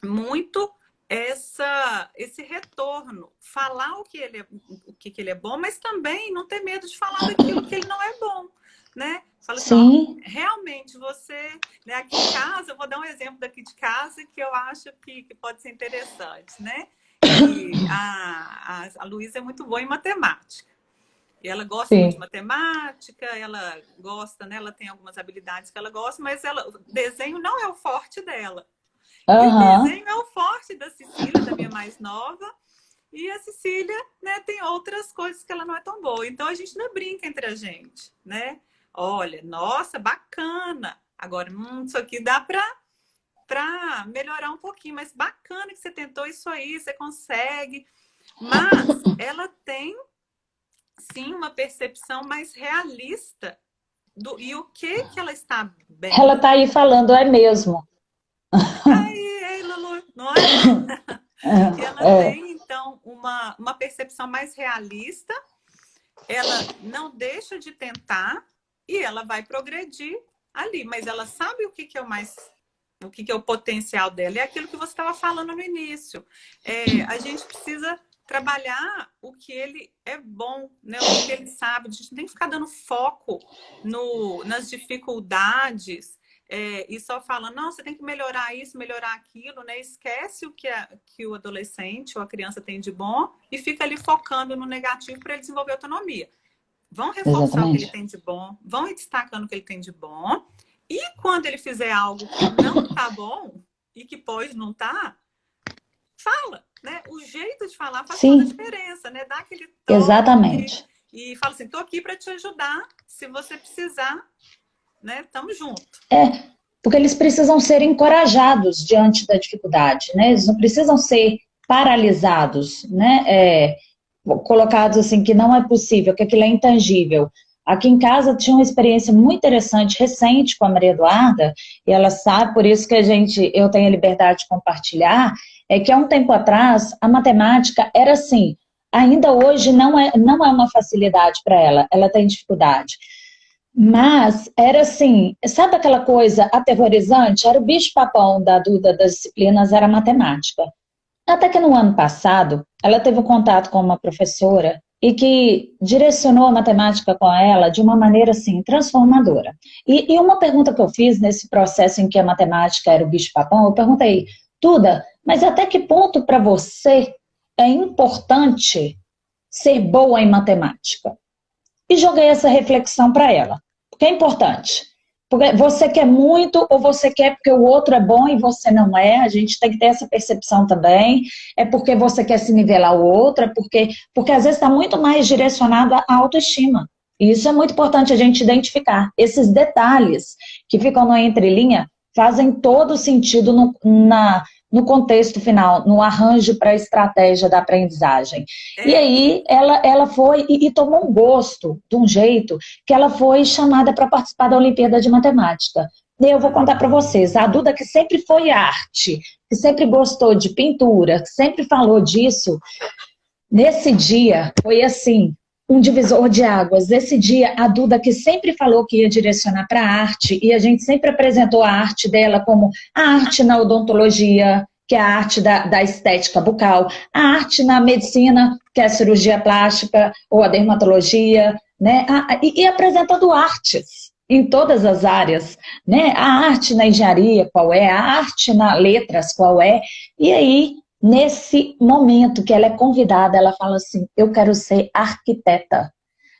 [SPEAKER 2] muito esse retorno. Falar o que ele é bom, mas também não ter medo de falar daquilo que ele não é bom, né? Fala assim, realmente você, né, aqui em casa, eu vou dar um exemplo daqui de casa que eu acho que pode ser interessante, né? E a Luísa é muito boa em matemática. E ela gosta muito de matemática, ela gosta, né? Ela tem algumas habilidades que ela gosta, mas o desenho não é o forte dela. O desenho é o forte da Cecília, da minha mais nova, e a Cecília, né, tem outras coisas que ela não é tão boa. Então a gente não brinca entre a gente, né? Olha, nossa, bacana. Agora, isso aqui dá para melhorar um pouquinho, mas bacana que você tentou isso aí, você consegue. Mas ela tem, sim, uma percepção mais realista e o que ela está bem.
[SPEAKER 4] Ela está aí falando, é mesmo.
[SPEAKER 2] Aí, Lulu, não é? Ela tem, então, uma percepção mais realista, ela não deixa de tentar e ela vai progredir ali, mas ela sabe o que é o potencial dela, é aquilo que você estava falando no início. A gente precisa trabalhar o que ele é bom, né? O que ele sabe. A gente não tem que ficar dando foco nas dificuldades e só falando, não, você tem que melhorar isso, melhorar aquilo, né? Esquece o que o adolescente ou a criança tem de bom e fica ali focando no negativo para ele desenvolver autonomia. Vão reforçar o que ele tem de bom, vão destacando o que ele tem de bom, e quando ele fizer algo que não está bom e que pode não estar, fala, né? O jeito de falar faz
[SPEAKER 4] Sim.
[SPEAKER 2] toda a diferença, né? Dá aquele toque.
[SPEAKER 4] Exatamente.
[SPEAKER 2] E fala assim, tô aqui para te ajudar, se você precisar, né? Tamo junto.
[SPEAKER 4] Porque eles precisam ser encorajados diante da dificuldade, né? Eles não precisam ser paralisados, né? Colocados assim que não é possível, que aquilo é intangível. Aqui em casa tinha uma experiência muito interessante, recente, com a Maria Eduarda, e ela sabe, por isso que eu tenho a liberdade de compartilhar, é que há um tempo atrás a matemática era assim, ainda hoje não é uma facilidade para ela, ela tem dificuldade. Mas era assim, sabe aquela coisa aterrorizante? Era o bicho-papão da Duda das disciplinas, era matemática. Até que no ano passado, ela teve um contato com uma professora e que direcionou a matemática com ela de uma maneira assim, transformadora. E uma pergunta que eu fiz nesse processo em que a matemática era o bicho-papão, eu perguntei, Duda, mas até que ponto para você é importante ser boa em matemática? E joguei essa reflexão para ela. Porque é importante. Porque você quer muito ou você quer porque o outro é bom e você não é. A gente tem que ter essa percepção também. É porque você quer se nivelar o outro, é porque às vezes está muito mais direcionado à autoestima. E isso é muito importante a gente identificar. Esses detalhes que ficam na entrelinha fazem todo sentido no contexto final, no arranjo para a estratégia da aprendizagem. E aí ela foi e tomou um gosto de um jeito que ela foi chamada para participar da Olimpíada de Matemática. E eu vou contar para vocês, a Duda que sempre foi arte, que sempre gostou de pintura, que sempre falou disso, nesse dia foi assim, um divisor de águas. Nesse dia, a Duda, que sempre falou que ia direcionar para a arte, e a gente sempre apresentou a arte dela como a arte na odontologia, que é a arte da estética bucal, a arte na medicina, que é a cirurgia plástica ou a dermatologia, né? E apresentando artes em todas as áreas, né? A arte na engenharia, qual é? A arte na letras, qual é? E aí, nesse momento que ela é convidada, ela fala assim, eu quero ser arquiteta.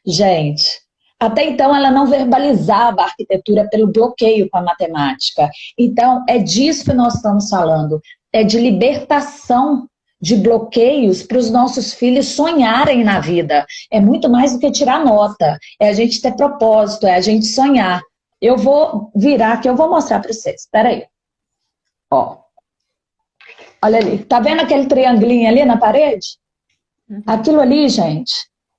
[SPEAKER 4] Gente, até então ela não verbalizava a arquitetura pelo bloqueio com a matemática. Então, é disso que nós estamos falando. É de libertação de bloqueios para os nossos filhos sonharem na vida. É muito mais do que tirar nota. É a gente ter propósito, é a gente sonhar. Eu vou virar aqui, eu vou mostrar para vocês. Espera aí. Ó. Olha ali, tá vendo aquele triangulinho ali na parede? Aquilo ali, gente,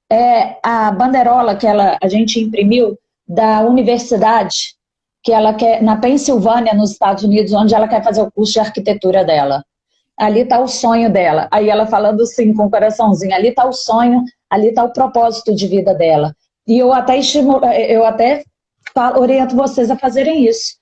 [SPEAKER 4] é a bandeirola que a gente imprimiu da universidade que ela quer, na Pensilvânia, nos Estados Unidos, onde ela quer fazer o curso de arquitetura dela. Ali está o sonho dela. Aí ela falando assim, com o coraçãozinho, ali está o sonho, ali está o propósito de vida dela. E eu até oriento vocês a fazerem isso.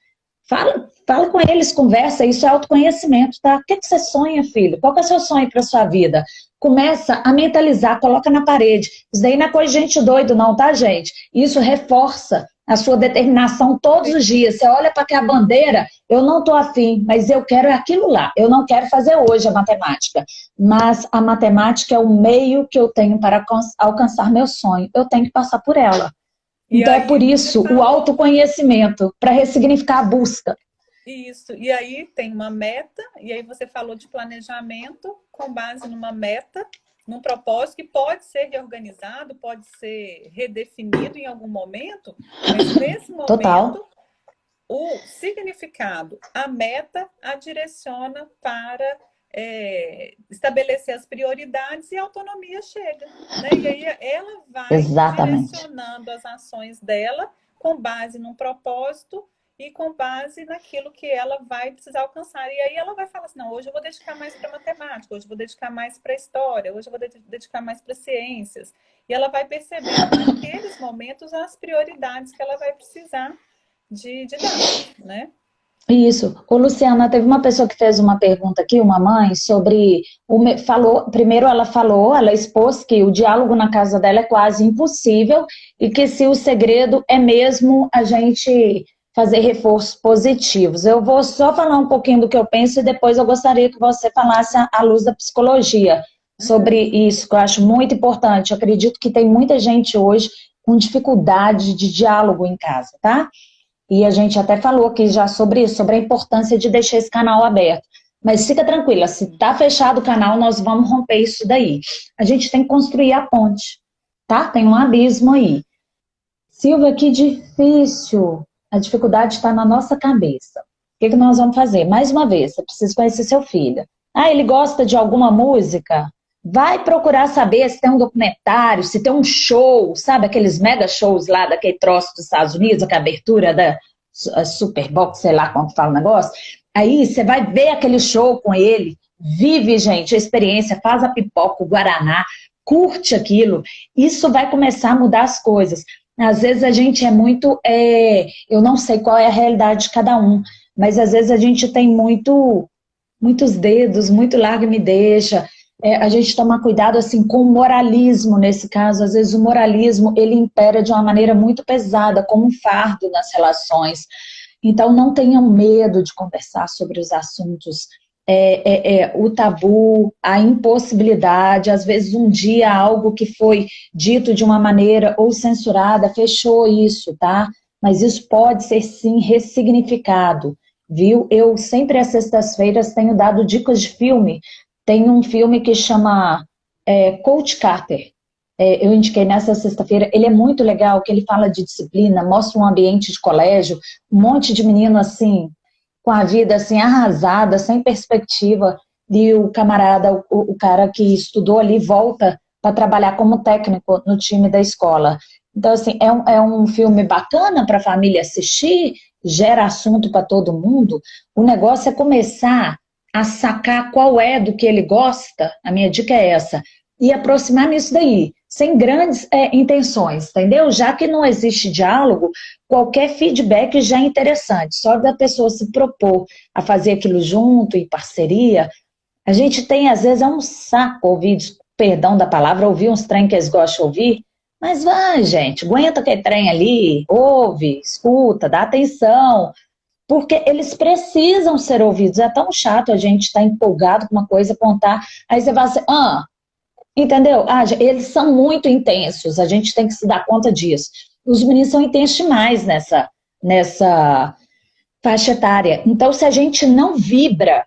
[SPEAKER 4] Fala com eles, conversa, isso é autoconhecimento, tá? O que você sonha, filho? Qual que é o seu sonho para a sua vida? Começa a mentalizar, coloca na parede. Isso daí não é coisa de gente doido, não, tá, gente? Isso reforça a sua determinação todos os dias. Você olha para aquela bandeira, eu não estou afim, mas eu quero aquilo lá. Eu não quero fazer hoje a matemática, mas a matemática é o meio que eu tenho para alcançar meu sonho. Eu tenho que passar por ela. Então é por isso o autoconhecimento, para ressignificar a busca.
[SPEAKER 2] Isso, e aí tem uma meta, e aí você falou de planejamento com base numa meta, num propósito que pode ser reorganizado, pode ser redefinido em algum momento, mas nesse momento
[SPEAKER 4] Total.
[SPEAKER 2] O significado, a meta a direciona para estabelecer as prioridades e a autonomia chega, né? E aí ela vai direcionando as ações dela com base num propósito e com base naquilo que ela vai precisar alcançar. E aí ela vai falar assim, não, hoje eu vou dedicar mais para matemática, hoje eu vou dedicar mais para história, hoje eu vou dedicar mais para ciências. E ela vai percebendo naqueles momentos as prioridades que ela vai precisar de dar, né?
[SPEAKER 4] Isso. Ô, Luciana, teve uma pessoa que fez uma pergunta aqui, uma mãe, sobre... Primeiro ela expôs que o diálogo na casa dela é quase impossível e que se o segredo é mesmo a gente fazer reforços positivos. Eu vou só falar um pouquinho do que eu penso e depois eu gostaria que você falasse à luz da psicologia sobre isso, que eu acho muito importante. Eu acredito que tem muita gente hoje com dificuldade de diálogo em casa, tá? E a gente até falou aqui já sobre isso, sobre a importância de deixar esse canal aberto. Mas fica tranquila, se tá fechado o canal, nós vamos romper isso daí. A gente tem que construir a ponte, tá? Tem um abismo aí. Silvia, que difícil. A dificuldade está na nossa cabeça. O que nós vamos fazer? Mais uma vez, você precisa conhecer seu filho. Ah, ele gosta de alguma música? Vai procurar saber se tem um documentário, se tem um show, sabe? Aqueles mega shows lá daquele troço dos Estados Unidos, que é a abertura da Super Bowl, sei lá como fala o negócio. Aí você vai ver aquele show com ele, vive, gente, a experiência, faz a pipoca, o guaraná, curte aquilo. Isso vai começar a mudar as coisas. Às vezes a gente é muito... eu não sei qual é a realidade de cada um, mas às vezes a gente tem muitos dedos, muito larga me deixa. A gente toma cuidado assim com o moralismo nesse caso. Às vezes o moralismo ele impera de uma maneira muito pesada, como um fardo nas relações. Então não tenham medo de conversar sobre os assuntos, o tabu, a impossibilidade. Às vezes um dia algo que foi dito de uma maneira ou censurada, fechou isso, tá? Mas isso pode ser sim ressignificado, viu? Eu sempre às sextas-feiras tenho dado dicas de filme. Tem um filme que chama Coach Carter. Eu indiquei nessa sexta-feira. Ele é muito legal, que ele fala de disciplina, mostra um ambiente de colégio, um monte de menino assim, com a vida assim arrasada, sem perspectiva, e o camarada, o cara que estudou ali, volta para trabalhar como técnico no time da escola. Então, assim, é um filme bacana para a família assistir, gera assunto para todo mundo. O negócio é começar a sacar qual é do que ele gosta, a minha dica é essa, e aproximar nisso daí, sem grandes intenções, entendeu? Já que não existe diálogo, qualquer feedback já é interessante, só da pessoa se propor a fazer aquilo junto, em parceria. A gente tem, às vezes, é um saco ouvir, perdão da palavra, ouvir uns trem que eles gostam de ouvir, mas vai, gente, aguenta aquele trem ali, ouve, escuta, dá atenção, porque eles precisam ser ouvidos. É tão chato a gente estar empolgado com uma coisa, contar, aí você vai assim, entendeu? Eles são muito intensos, a gente tem que se dar conta disso. Os meninos são intensos demais nessa faixa etária. Então, se a gente não vibra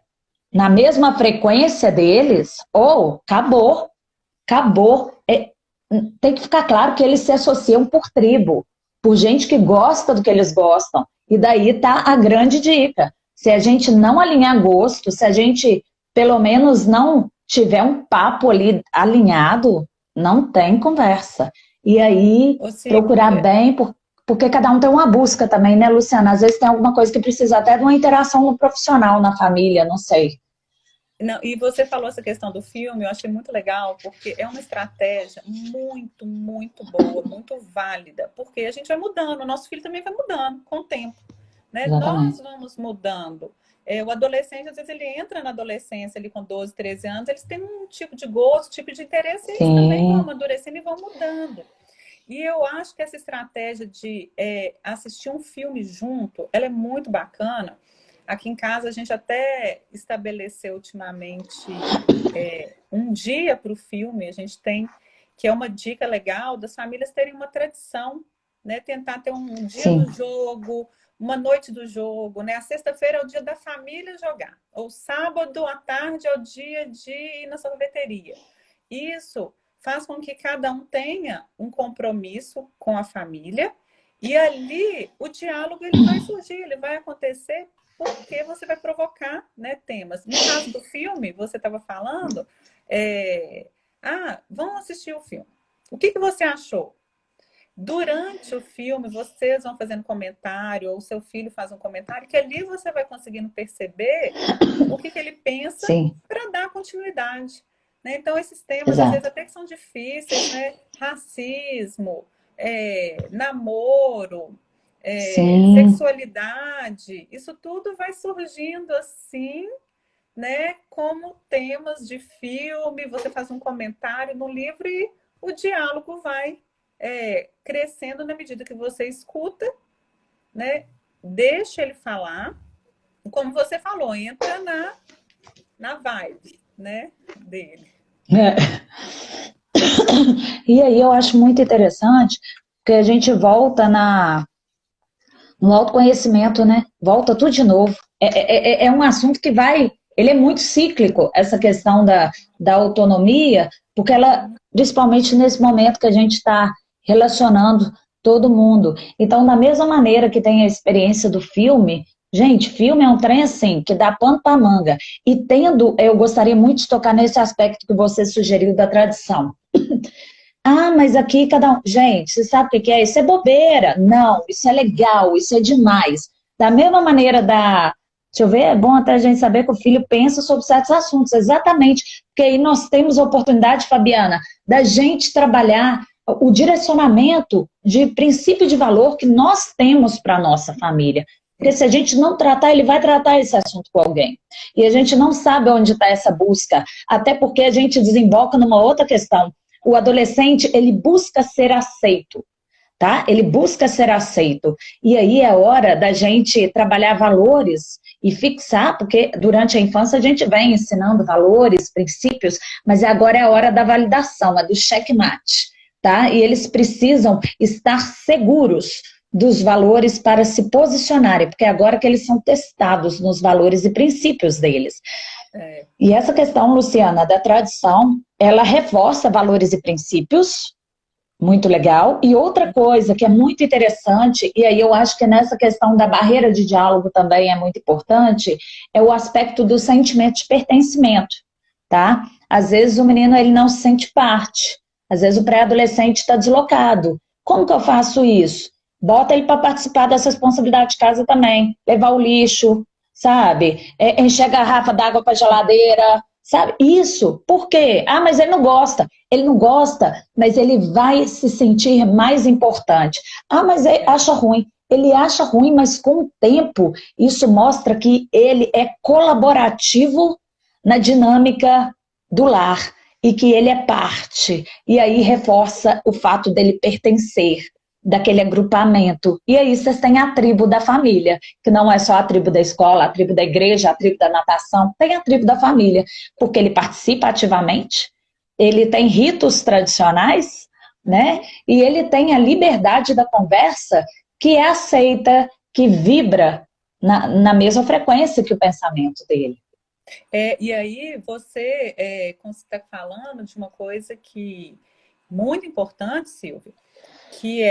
[SPEAKER 4] na mesma frequência deles, acabou. Tem que ficar claro que eles se associam por tribo, por gente que gosta do que eles gostam. E daí tá a grande dica. Se a gente não alinhar gosto, se a gente pelo menos não tiver um papo ali alinhado, não tem conversa. E aí procurar bem, porque cada um tem uma busca também, né, Luciana? Às vezes tem alguma coisa que precisa até de uma interação no profissional, na família, não sei.
[SPEAKER 2] Não, e você falou essa questão do filme, eu achei muito legal, porque é uma estratégia muito, muito boa, muito válida, porque a gente vai mudando, o nosso filho também vai mudando com o tempo, né? Nós vamos mudando. O adolescente, às vezes ele entra na adolescência ali com 12, 13 anos, eles têm um tipo de gosto, tipo de interesse, e eles também vão amadurecendo e vão mudando. E eu acho que essa estratégia de assistir um filme junto, ela é muito bacana. Aqui em casa a gente até estabeleceu ultimamente um dia para o filme, a gente tem, que é uma dica legal das famílias terem uma tradição, né? Tentar ter um dia do jogo, uma noite do jogo, né? A sexta-feira é o dia da família jogar, ou sábado à tarde é o dia de ir na sorveteria. Isso faz com que cada um tenha um compromisso com a família e ali o diálogo ele vai surgir, ele vai acontecer porque você vai provocar, né, temas. No caso do filme, você estava falando, vamos assistir o filme. O que você achou? Durante o filme, vocês vão fazendo comentário, ou seu filho faz um comentário, que ali você vai conseguindo perceber o que ele pensa para dar continuidade. Né? Então, esses temas, às vezes, até que são difíceis, né? Racismo, namoro, sexualidade, isso tudo vai surgindo assim, né? Como temas de filme, você faz um comentário no livro e o diálogo vai crescendo na medida que você escuta, né? Deixa ele falar, como você falou, entra na vibe, né, dele.
[SPEAKER 4] E aí eu acho muito interessante que a gente volta no autoconhecimento, né? Volta tudo de novo. É um assunto que vai ele é muito cíclico, essa questão da autonomia, porque ela, principalmente nesse momento que a gente está relacionando todo mundo. Então, da mesma maneira que tem a experiência do filme, gente, filme é um trem assim, que dá pano para manga. E eu gostaria muito de tocar nesse aspecto que você sugeriu da tradição. Ah, mas aqui cada um... Gente, você sabe o que é? Isso é bobeira. Não, isso é legal, isso é demais. Da mesma maneira Deixa eu ver, é bom até a gente saber que o filho pensa sobre certos assuntos, exatamente. Porque aí nós temos a oportunidade, Fabiana, da gente trabalhar o direcionamento de princípio de valor que nós temos para a nossa família. Porque se a gente não tratar, ele vai tratar esse assunto com alguém. E a gente não sabe onde está essa busca, até porque a gente desemboca numa outra questão. O adolescente, ele busca ser aceito, tá? Ele busca ser aceito. E aí é hora da gente trabalhar valores e fixar, porque durante a infância a gente vem ensinando valores, princípios, mas agora é a hora da validação, é do checkmate, tá? E eles precisam estar seguros dos valores para se posicionarem, porque agora que eles são testados nos valores e princípios deles. E essa questão, Luciana, da tradição, ela reforça valores e princípios, muito legal. E outra coisa que é muito interessante, e aí eu acho que nessa questão da barreira de diálogo também é muito importante, é o aspecto do sentimento de pertencimento, tá? Às vezes o menino ele não se sente parte, às vezes o pré-adolescente está deslocado. Como que eu faço isso? Bota ele para participar dessa responsabilidade de casa também, levar o lixo, sabe? Encher a garrafa d'água para a geladeira, sabe? Isso, por quê? Ah, mas ele não gosta. Ele não gosta, mas ele vai se sentir mais importante. Ah, mas ele acha ruim. Ele acha ruim, mas com o tempo, isso mostra que ele é colaborativo na dinâmica do lar e que ele é parte. E aí reforça o fato dele pertencer daquele agrupamento. E aí vocês têm a tribo da família, que não é só a tribo da escola, a tribo da igreja, a tribo da natação, tem a tribo da família, porque ele participa ativamente, ele tem ritos tradicionais, né? E ele tem a liberdade da conversa que é aceita, que vibra na mesma frequência que o pensamento dele.
[SPEAKER 2] E aí você está falando de uma coisa que muito importante, Silvia, que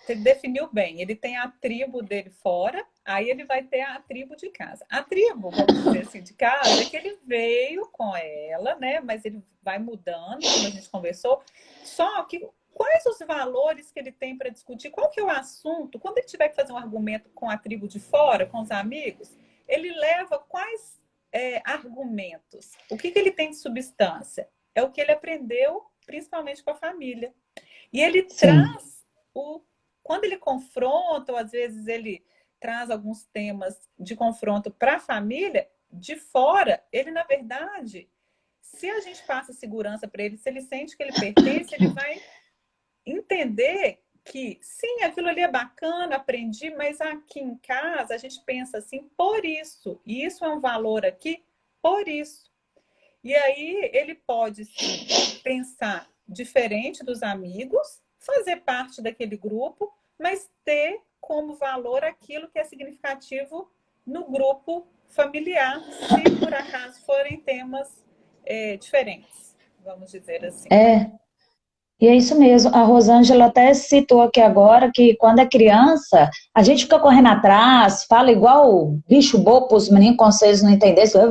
[SPEAKER 2] você definiu bem, ele tem a tribo dele fora, aí ele vai ter a tribo de casa. A tribo, vamos dizer assim, de casa, é que ele veio com ela, né? Mas ele vai mudando, como a gente conversou. Só que quais os valores que ele tem para discutir? Qual que é o assunto? Quando ele tiver que fazer um argumento com a tribo de fora, com os amigos, ele leva quais argumentos? O que ele tem de substância? É o que ele aprendeu, principalmente com a família. E ele traz quando ele confronta, ou às vezes ele traz alguns temas de confronto para a família, de fora, ele, na verdade, se a gente passa segurança para ele, se ele sente que ele pertence, ele vai entender que, sim, aquilo ali é bacana, aprendi, mas aqui em casa a gente pensa assim, por isso. E isso é um valor aqui, por isso. E aí ele pode, sim, pensar diferente dos amigos, fazer parte daquele grupo, mas ter como valor aquilo que é significativo no grupo familiar, se por acaso forem temas diferentes, vamos dizer assim.
[SPEAKER 4] E é isso mesmo. A Rosângela até citou aqui agora que quando é criança, a gente fica correndo atrás, fala igual bicho bobo para os meninos, com vocês não entendessem,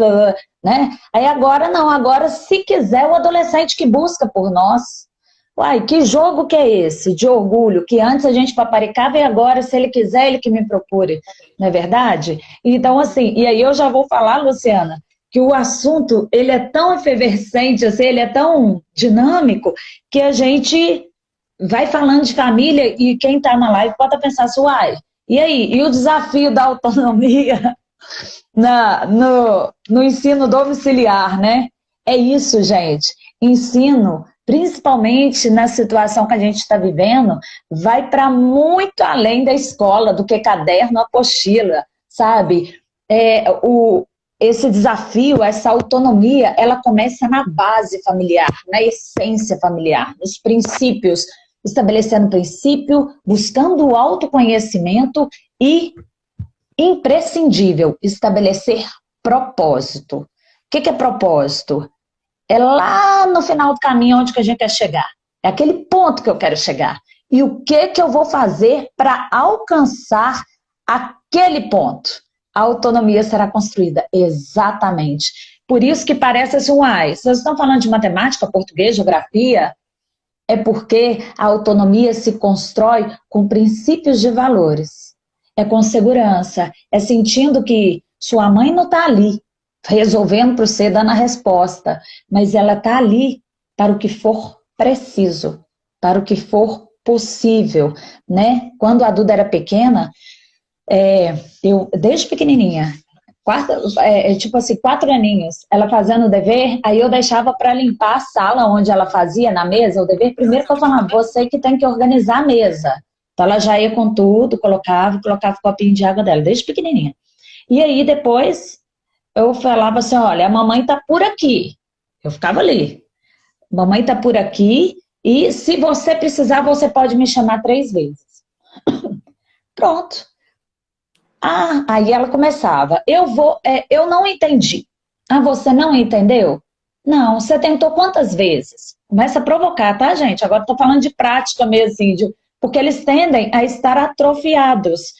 [SPEAKER 4] né? Aí agora não, agora se quiser o adolescente que busca por nós. Uai, que jogo que é esse de orgulho, que antes a gente paparicava e agora, se ele quiser, ele que me procure, não é verdade? Então, assim, e aí eu já vou falar, Luciana, que o assunto, ele é tão efervescente, assim, ele é tão dinâmico, que a gente vai falando de família e quem está na live pode pensar assim, uai, e aí? E o desafio da autonomia no ensino domiciliar, né? É isso, gente. Ensino, principalmente na situação que a gente está vivendo, vai para muito além da escola, do que caderno, apostila, sabe? Esse desafio, essa autonomia, ela começa na base familiar, na essência familiar, nos princípios, estabelecendo princípio, buscando o autoconhecimento e, imprescindível, estabelecer propósito. O que é propósito? É lá no final do caminho onde que a gente quer chegar. É aquele ponto que eu quero chegar. E o que eu vou fazer para alcançar aquele ponto? A autonomia será construída. Exatamente. Por isso que parece assim, uai, vocês estão falando de matemática, português, geografia? É porque a autonomia se constrói com princípios de valores. É com segurança, é sentindo que sua mãe não está ali, resolvendo para você, dando a resposta, mas ela está ali para o que for preciso, para o que for possível, né? Quando a Duda era pequena, eu, desde pequenininha, tipo assim, 4 aninhos, ela fazendo o dever, aí eu deixava para limpar a sala onde ela fazia, na mesa, o dever, primeiro que eu falava, você que tem que organizar a mesa. Então ela já ia com tudo, colocava o copinho de água dela, desde pequenininha. E aí depois eu falava assim, olha, a mamãe tá por aqui. Eu ficava ali. Mamãe tá por aqui e se você precisar, você pode me chamar 3 vezes. Pronto. Ah, aí ela começava, eu não entendi. Ah, você não entendeu? Não, você tentou quantas vezes? Começa a provocar, tá, gente? Agora tô falando de prática mesmo, assim, porque eles tendem a estar atrofiados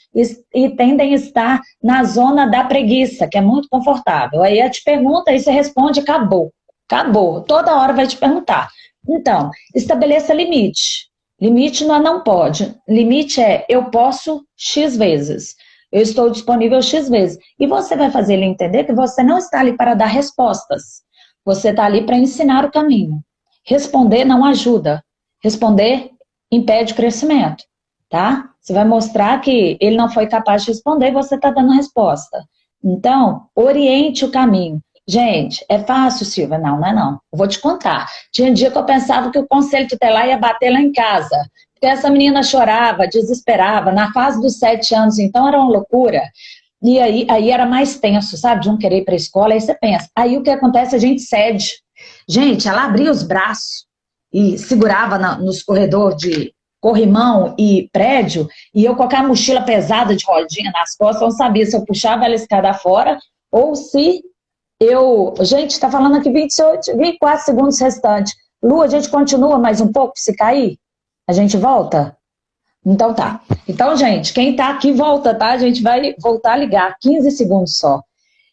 [SPEAKER 4] e tendem a estar na zona da preguiça, que é muito confortável. Aí ela te pergunta, aí você responde, acabou. Acabou. Toda hora vai te perguntar. Então, estabeleça limite. Limite não pode. Limite é, eu posso X vezes. Eu estou disponível X vezes. E você vai fazer ele entender que você não está ali para dar respostas. Você está ali para ensinar o caminho. Responder não ajuda. Responder impede o crescimento, tá? Você vai mostrar que ele não foi capaz de responder e você está dando resposta. Então, oriente o caminho. Gente, é fácil, Silvia? Não, não é não. Eu vou te contar. Tinha dia que eu pensava que o conselho tutelar ia bater lá em casa. Porque essa menina chorava, desesperava. Na fase dos 7 anos, então, era uma loucura. E aí era mais tenso, sabe? De um querer ir para a escola, aí você pensa. Aí o que acontece? A gente cede. Gente, ela abria os braços e segurava nos corredores de corrimão e prédio, e eu com aquela mochila pesada de rodinha nas costas, eu não sabia se eu puxava ela escada fora ou se eu... Gente, está falando aqui 24 segundos restantes. Lu, a gente continua mais um pouco se cair? A gente volta? Então tá. Então, gente, quem tá aqui volta, tá? A gente vai voltar a ligar, 15 segundos só.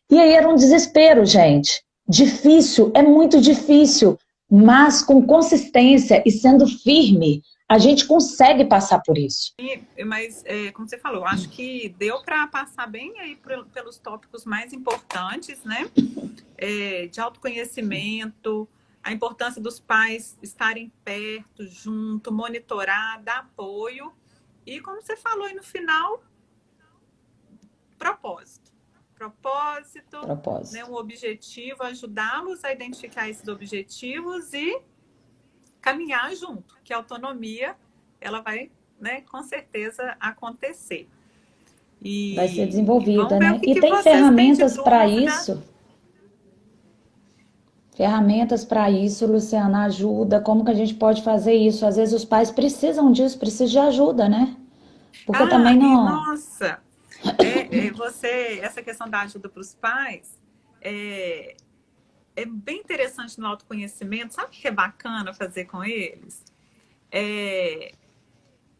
[SPEAKER 4] E aí era um desespero, gente. Difícil, é muito difícil, mas com consistência e sendo firme, a gente consegue passar por isso.
[SPEAKER 2] Mas, como você falou, acho que deu para passar bem aí pelos tópicos mais importantes, né? De autoconhecimento, a importância dos pais estarem perto, junto, monitorar, dar apoio. E como você falou aí no final, propósito. Né, um objetivo, ajudá-los a identificar esses objetivos e caminhar junto, que a autonomia, ela vai, né, com certeza acontecer. E
[SPEAKER 4] vai ser desenvolvida, né? E tem ferramentas para isso. Ferramentas para isso, Luciana, ajuda. Como que a gente pode fazer isso? Às vezes os pais precisam disso, precisam de ajuda, né? Porque também não...
[SPEAKER 2] Nossa! Essa questão da ajuda para os pais é bem interessante no autoconhecimento. Sabe o que é bacana fazer com eles?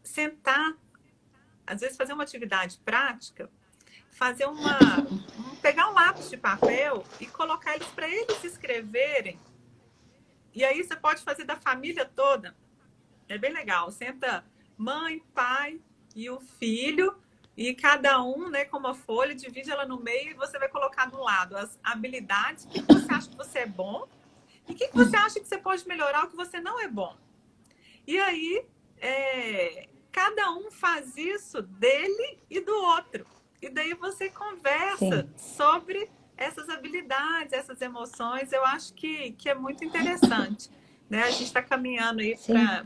[SPEAKER 2] Sentar, às vezes fazer uma atividade prática, pegar um lápis de papel e colocar eles para eles escreverem. E aí você pode fazer da família toda. É bem legal. Senta mãe, pai e o filho, e cada um, né, com uma folha, divide ela no meio e você vai colocar do lado as habilidades, o que você acha que você é bom e o que você acha que você pode melhorar, o que você não é bom. E aí, cada um faz isso dele e do outro. E daí você conversa sobre essas habilidades, essas emoções. Eu acho que é muito interessante. Né? A gente está caminhando aí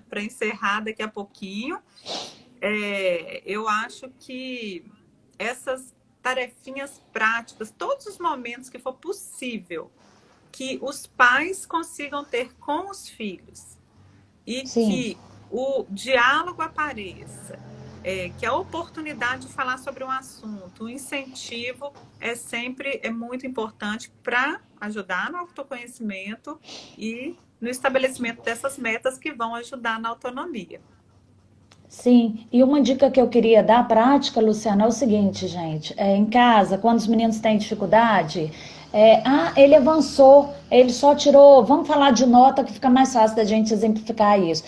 [SPEAKER 2] para encerrar daqui a pouquinho. Eu acho que essas tarefinhas práticas, todos os momentos que for possível, que os pais consigam ter com os filhos e que o diálogo apareça que a oportunidade de falar sobre um assunto, o incentivo é muito importante para ajudar no autoconhecimento e no estabelecimento dessas metas que vão ajudar na autonomia.
[SPEAKER 4] Sim, e uma dica que eu queria dar prática, Luciana, é o seguinte, gente. Em casa, quando os meninos têm dificuldade, ele avançou, ele só tirou, vamos falar de nota que fica mais fácil da gente exemplificar isso.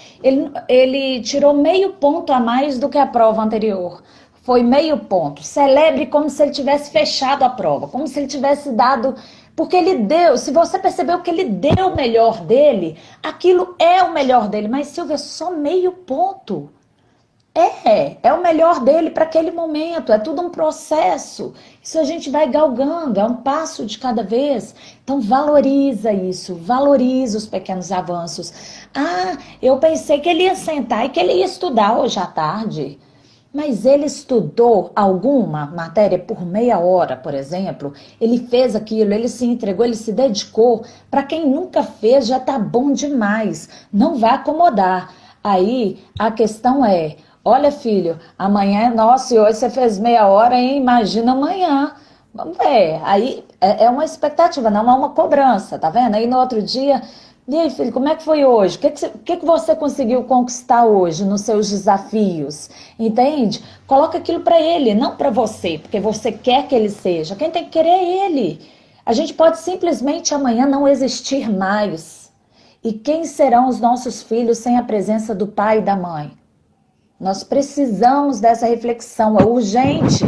[SPEAKER 4] Ele tirou meio ponto a mais do que a prova anterior. Foi meio ponto. Celebre como se ele tivesse fechado a prova, como se ele tivesse dado. Porque ele deu, se você percebeu que ele deu o melhor dele, aquilo é o melhor dele. Mas, Silvia, só meio ponto. É o melhor dele para aquele momento, é tudo um processo. Isso a gente vai galgando, é um passo de cada vez. Então valoriza isso, valoriza os pequenos avanços. Ah, eu pensei que ele ia sentar e que ele ia estudar hoje à tarde. Mas ele estudou alguma matéria por meia hora, por exemplo? Ele fez aquilo, ele se entregou, ele se dedicou. Para quem nunca fez, já está bom demais. Não vai acomodar. Aí a questão é: olha, filho, amanhã é nosso e hoje você fez meia hora, hein? Imagina amanhã. Vamos ver. Aí é uma expectativa, não é uma cobrança, tá vendo? Aí no outro dia, e aí, filho, como é que foi hoje? O que você conseguiu conquistar hoje nos seus desafios? Entende? Coloca aquilo para ele, não para você, porque você quer que ele seja. Quem tem que querer é ele. A gente pode simplesmente amanhã não existir mais. E quem serão os nossos filhos sem a presença do pai e da mãe? Nós precisamos dessa reflexão, é urgente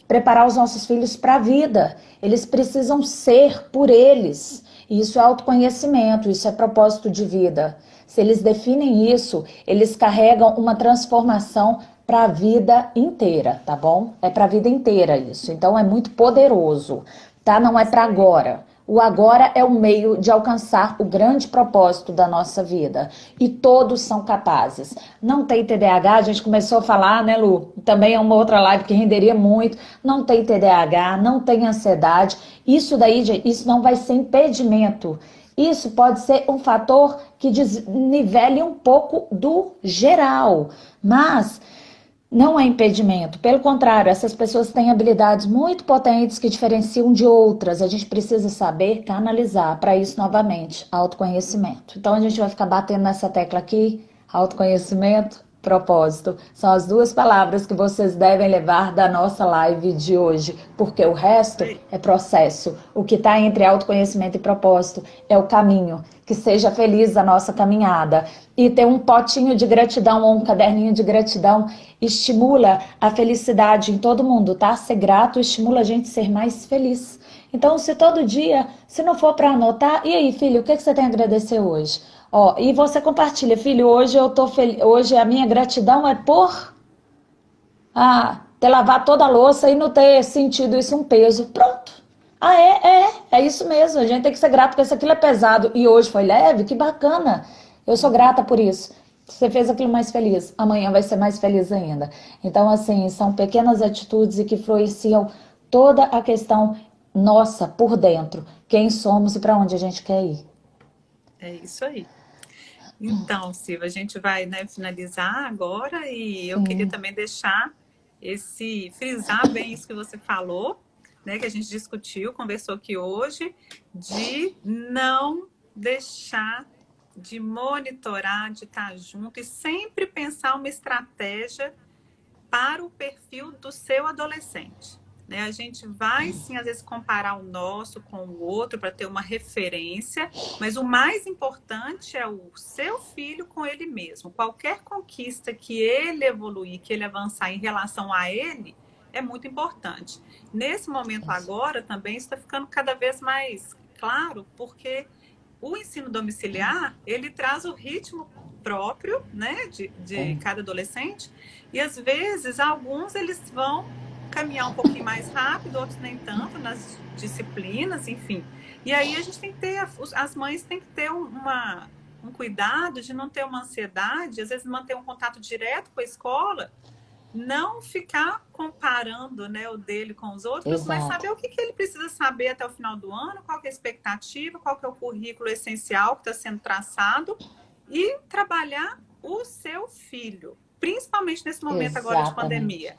[SPEAKER 4] preparar os nossos filhos para a vida. Eles precisam ser por eles. Isso é autoconhecimento, isso é propósito de vida. Se eles definem isso, eles carregam uma transformação para a vida inteira, tá bom? É para a vida inteira isso. Então é muito poderoso, tá? Não é para agora. O agora é o meio de alcançar o grande propósito da nossa vida. E todos são capazes. Não tem TDAH, a gente começou a falar, né, Lu? Também é uma outra live que renderia muito. Não tem TDAH, não tem ansiedade. Isso daí, isso não vai ser impedimento. Isso pode ser um fator que desnivele um pouco do geral. Mas não é impedimento, pelo contrário, essas pessoas têm habilidades muito potentes que diferenciam de outras. A gente precisa saber canalizar para isso novamente, autoconhecimento. Então a gente vai ficar batendo nessa tecla aqui, autoconhecimento, propósito. São as duas palavras que vocês devem levar da nossa live de hoje, porque o resto é processo. O que está entre autoconhecimento e propósito é o caminho. Que seja feliz a nossa caminhada. E ter um potinho de gratidão ou um caderninho de gratidão estimula a felicidade em todo mundo, tá? Ser grato estimula a gente a ser mais feliz. Então, se todo dia, se não for para anotar, e aí, filho, o que você tem a agradecer hoje? Ó, e você compartilha, filho, hoje eu tô feliz, hoje a minha gratidão é por ter lavado toda a louça e não ter sentido isso um peso. Pronto. É isso mesmo, a gente tem que ser grato porque isso aquilo é pesado e hoje foi leve, que bacana. Eu sou grata por isso. Você fez aquilo mais feliz, amanhã vai ser mais feliz ainda. Então, assim, são pequenas atitudes que influenciam toda a questão nossa por dentro. Quem somos e para onde a gente quer ir.
[SPEAKER 2] É isso aí. Então, Silvia, a gente vai, né, finalizar agora e eu queria também deixar frisar bem isso que você falou, né, que a gente discutiu, conversou aqui hoje, de não deixar de monitorar, de estar junto e sempre pensar uma estratégia para o perfil do seu adolescente. Né? A gente vai, sim, às vezes comparar o nosso com o outro para ter uma referência, mas o mais importante é o seu filho com ele mesmo. Qualquer conquista que ele evoluir, que ele avançar em relação a ele, é muito importante. Nesse momento agora, também está ficando cada vez mais claro, porque o ensino domiciliar, ele traz o ritmo próprio, né, de cada adolescente, e às vezes alguns eles vão caminhar um pouquinho mais rápido, outros nem tanto nas disciplinas, enfim. E aí a gente tem que ter, as mães têm que ter um cuidado de não ter uma ansiedade, às vezes manter um contato direto com a escola, não ficar comparando, né, o dele com os outros, mas saber o que ele precisa saber até o final do ano, qual que é a expectativa, qual que é o currículo essencial que está sendo traçado e trabalhar o seu filho, principalmente nesse momento agora de
[SPEAKER 4] Exatamente.
[SPEAKER 2] pandemia.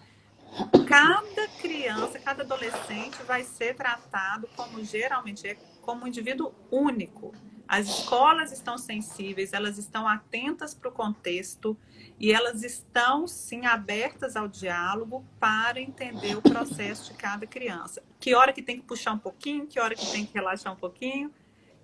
[SPEAKER 2] Cada criança, cada adolescente vai ser tratado como geralmente é, como um indivíduo único. As escolas estão sensíveis, elas estão atentas para o contexto e elas estão, sim, abertas ao diálogo para entender o processo de cada criança. Que hora que tem que puxar um pouquinho, que hora que tem que relaxar um pouquinho,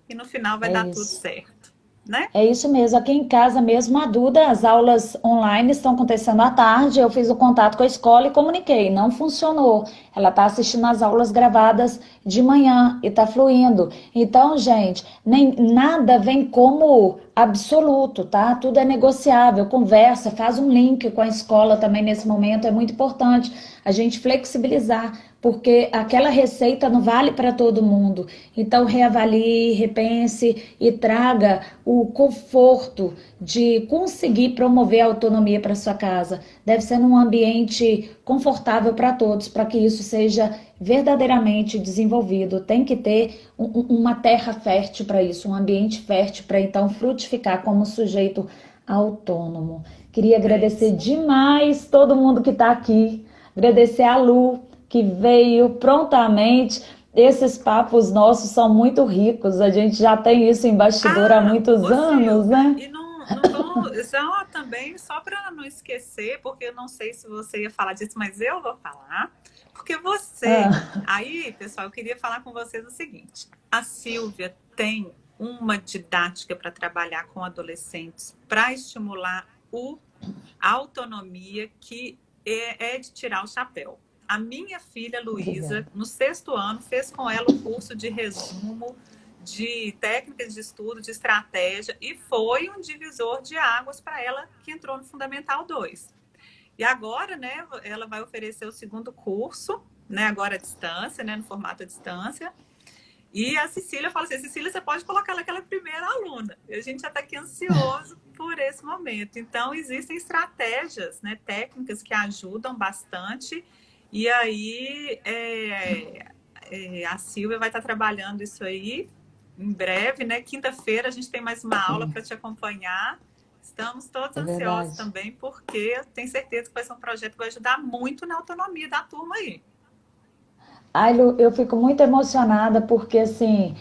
[SPEAKER 2] e no final vai dar tudo certo, né?
[SPEAKER 4] É isso mesmo. Aqui em casa mesmo, a Duda, as aulas online estão acontecendo à tarde. Eu fiz o contato com a escola e comuniquei. Não funcionou. Ela está assistindo as aulas gravadas de manhã e está fluindo. Então, gente, nem nada vem como absoluto, tá? Tudo é negociável. Conversa, faz um link com a escola também nesse momento. É muito importante a gente flexibilizar, porque aquela receita não vale para todo mundo. Então, reavalie, repense e traga o conforto de conseguir promover a autonomia para sua casa. Deve ser num ambiente confortável para todos, para que isso seja verdadeiramente desenvolvido. Tem que ter uma terra fértil para isso, um ambiente fértil para então frutificar como sujeito autônomo. Queria agradecer demais todo mundo que está aqui, agradecer a Lu, que veio prontamente. Esses papos nossos são muito ricos, a gente já tem isso em bastidor há muitos anos, né?
[SPEAKER 2] E só também, só para não esquecer, porque eu não sei se você ia falar disso, mas eu vou falar, porque aí, pessoal, eu queria falar com vocês o seguinte, a Silvia tem uma didática para trabalhar com adolescentes, para estimular a autonomia, que é de tirar o chapéu. A minha filha, Luísa, no 6º ano, fez com ela o curso de resumo de técnicas de estudo, de estratégia, e foi um divisor de águas para ela que entrou no Fundamental 2. E agora, né, ela vai oferecer o 2º curso, né, agora à distância, né, no formato à distância. E a Cecília fala assim, Cecília, você pode colocar ela aquela primeira aluna. E a gente já está aqui ansioso por esse momento. Então, existem estratégias, né, técnicas que ajudam bastante. E aí, a Silvia vai estar trabalhando isso aí em breve, né? Quinta-feira a gente tem mais uma aula para te acompanhar. Estamos todos ansiosos também, porque eu tenho certeza que vai ser um projeto que vai ajudar muito na autonomia da turma aí.
[SPEAKER 4] Ai, Lu, eu fico muito emocionada, porque assim,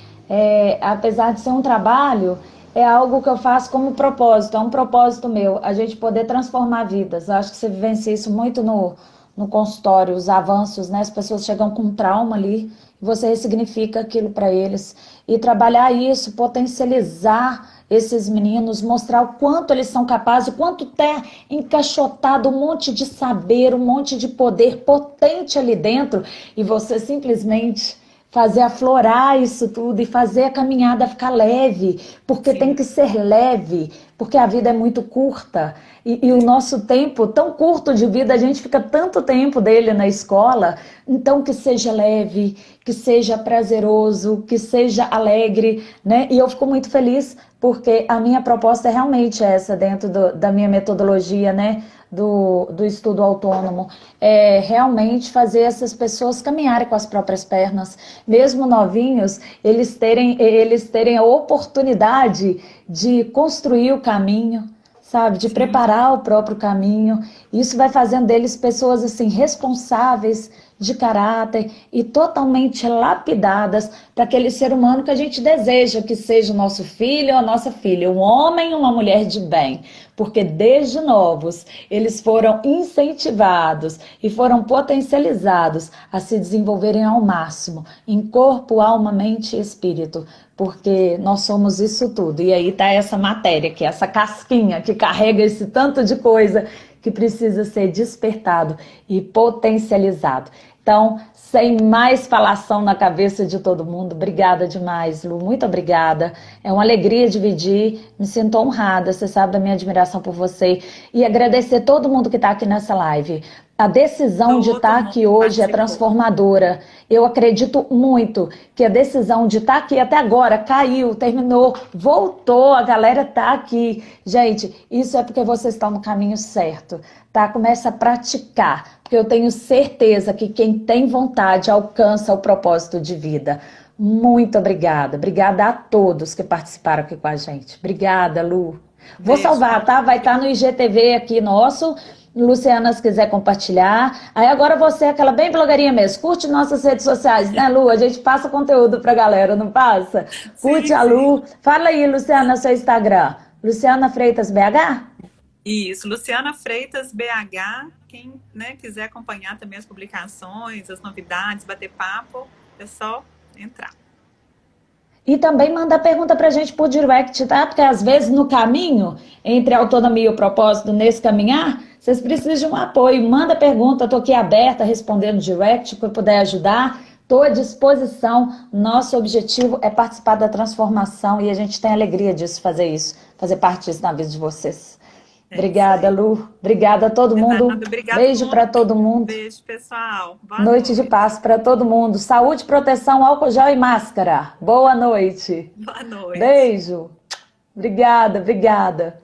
[SPEAKER 4] apesar de ser um trabalho, é algo que eu faço como propósito, é um propósito meu, a gente poder transformar vidas. Eu acho que você vivencia isso muito no consultório, os avanços, né? As pessoas chegam com trauma ali, você ressignifica aquilo para eles. E trabalhar isso, potencializar esses meninos, mostrar o quanto eles são capazes, o quanto tem encaixotado um monte de saber, um monte de poder potente ali dentro, e você simplesmente fazer aflorar isso tudo e fazer a caminhada ficar leve, porque tem que ser leve, porque a vida é muito curta. E o nosso tempo, tão curto de vida, a gente fica tanto tempo dele na escola, então que seja leve, que seja prazeroso, que seja alegre, né? E eu fico muito feliz, porque a minha proposta é realmente essa, dentro da minha metodologia, né? Do estudo autônomo, é realmente fazer essas pessoas caminharem com as próprias pernas, mesmo novinhos, eles terem a oportunidade de construir o caminho, sabe, de preparar o próprio caminho. Isso vai fazendo deles pessoas assim responsáveis, de caráter e totalmente lapidadas para aquele ser humano que a gente deseja que seja o nosso filho ou a nossa filha, um homem ou uma mulher de bem, porque desde novos eles foram incentivados e foram potencializados a se desenvolverem ao máximo, em corpo, alma, mente e espírito, porque nós somos isso tudo. E aí está essa matéria, que é essa casquinha que carrega esse tanto de coisa que precisa ser despertado e potencializado. Então, sem mais falação na cabeça de todo mundo, obrigada demais, Lu, muito obrigada. É uma alegria dividir, me sinto honrada, você sabe da minha admiração por você. E agradecer todo mundo que está aqui nessa live. A decisão de estar aqui hoje é transformadora. Eu acredito muito que a decisão de estar aqui até agora caiu, terminou, voltou, a galera está aqui. Gente, isso é porque vocês estão no caminho certo, tá? Começa a praticar, porque eu tenho certeza que quem tem vontade alcança o propósito de vida. Muito obrigada. Obrigada a todos que participaram aqui com a gente. Obrigada, Lu. Vou
[SPEAKER 2] Beijo.
[SPEAKER 4] salvar, tá? Vai estar no IGTV aqui nosso. Luciana, se quiser compartilhar. Aí agora você, aquela bem blogueirinha mesmo, curte nossas redes sociais, né, Lu? A gente passa conteúdo pra galera, não passa? Curte a Lu. Fala aí, Luciana, seu Instagram. Luciana Freitas BH?
[SPEAKER 2] Isso, Luciana Freitas BH. Quem, né, quiser acompanhar também as publicações, as novidades, bater papo, é só entrar.
[SPEAKER 4] E também manda pergunta pra gente por direct, tá? Porque às vezes no caminho, entre a autonomia e o propósito, nesse caminhar, vocês precisam de um apoio. Manda pergunta, estou aqui aberta, respondendo direct, para puder ajudar. Estou à disposição. Nosso objetivo é participar da transformação e a gente tem alegria disso, fazer parte disso na vida de vocês. Obrigada, Lu. Obrigada a todo mundo. Beijo para todo mundo.
[SPEAKER 2] Beijo, pessoal. Boa
[SPEAKER 4] noite de paz para todo mundo. Saúde, proteção, álcool gel e máscara. Boa noite.
[SPEAKER 2] Boa noite.
[SPEAKER 4] Beijo. Obrigada, obrigada.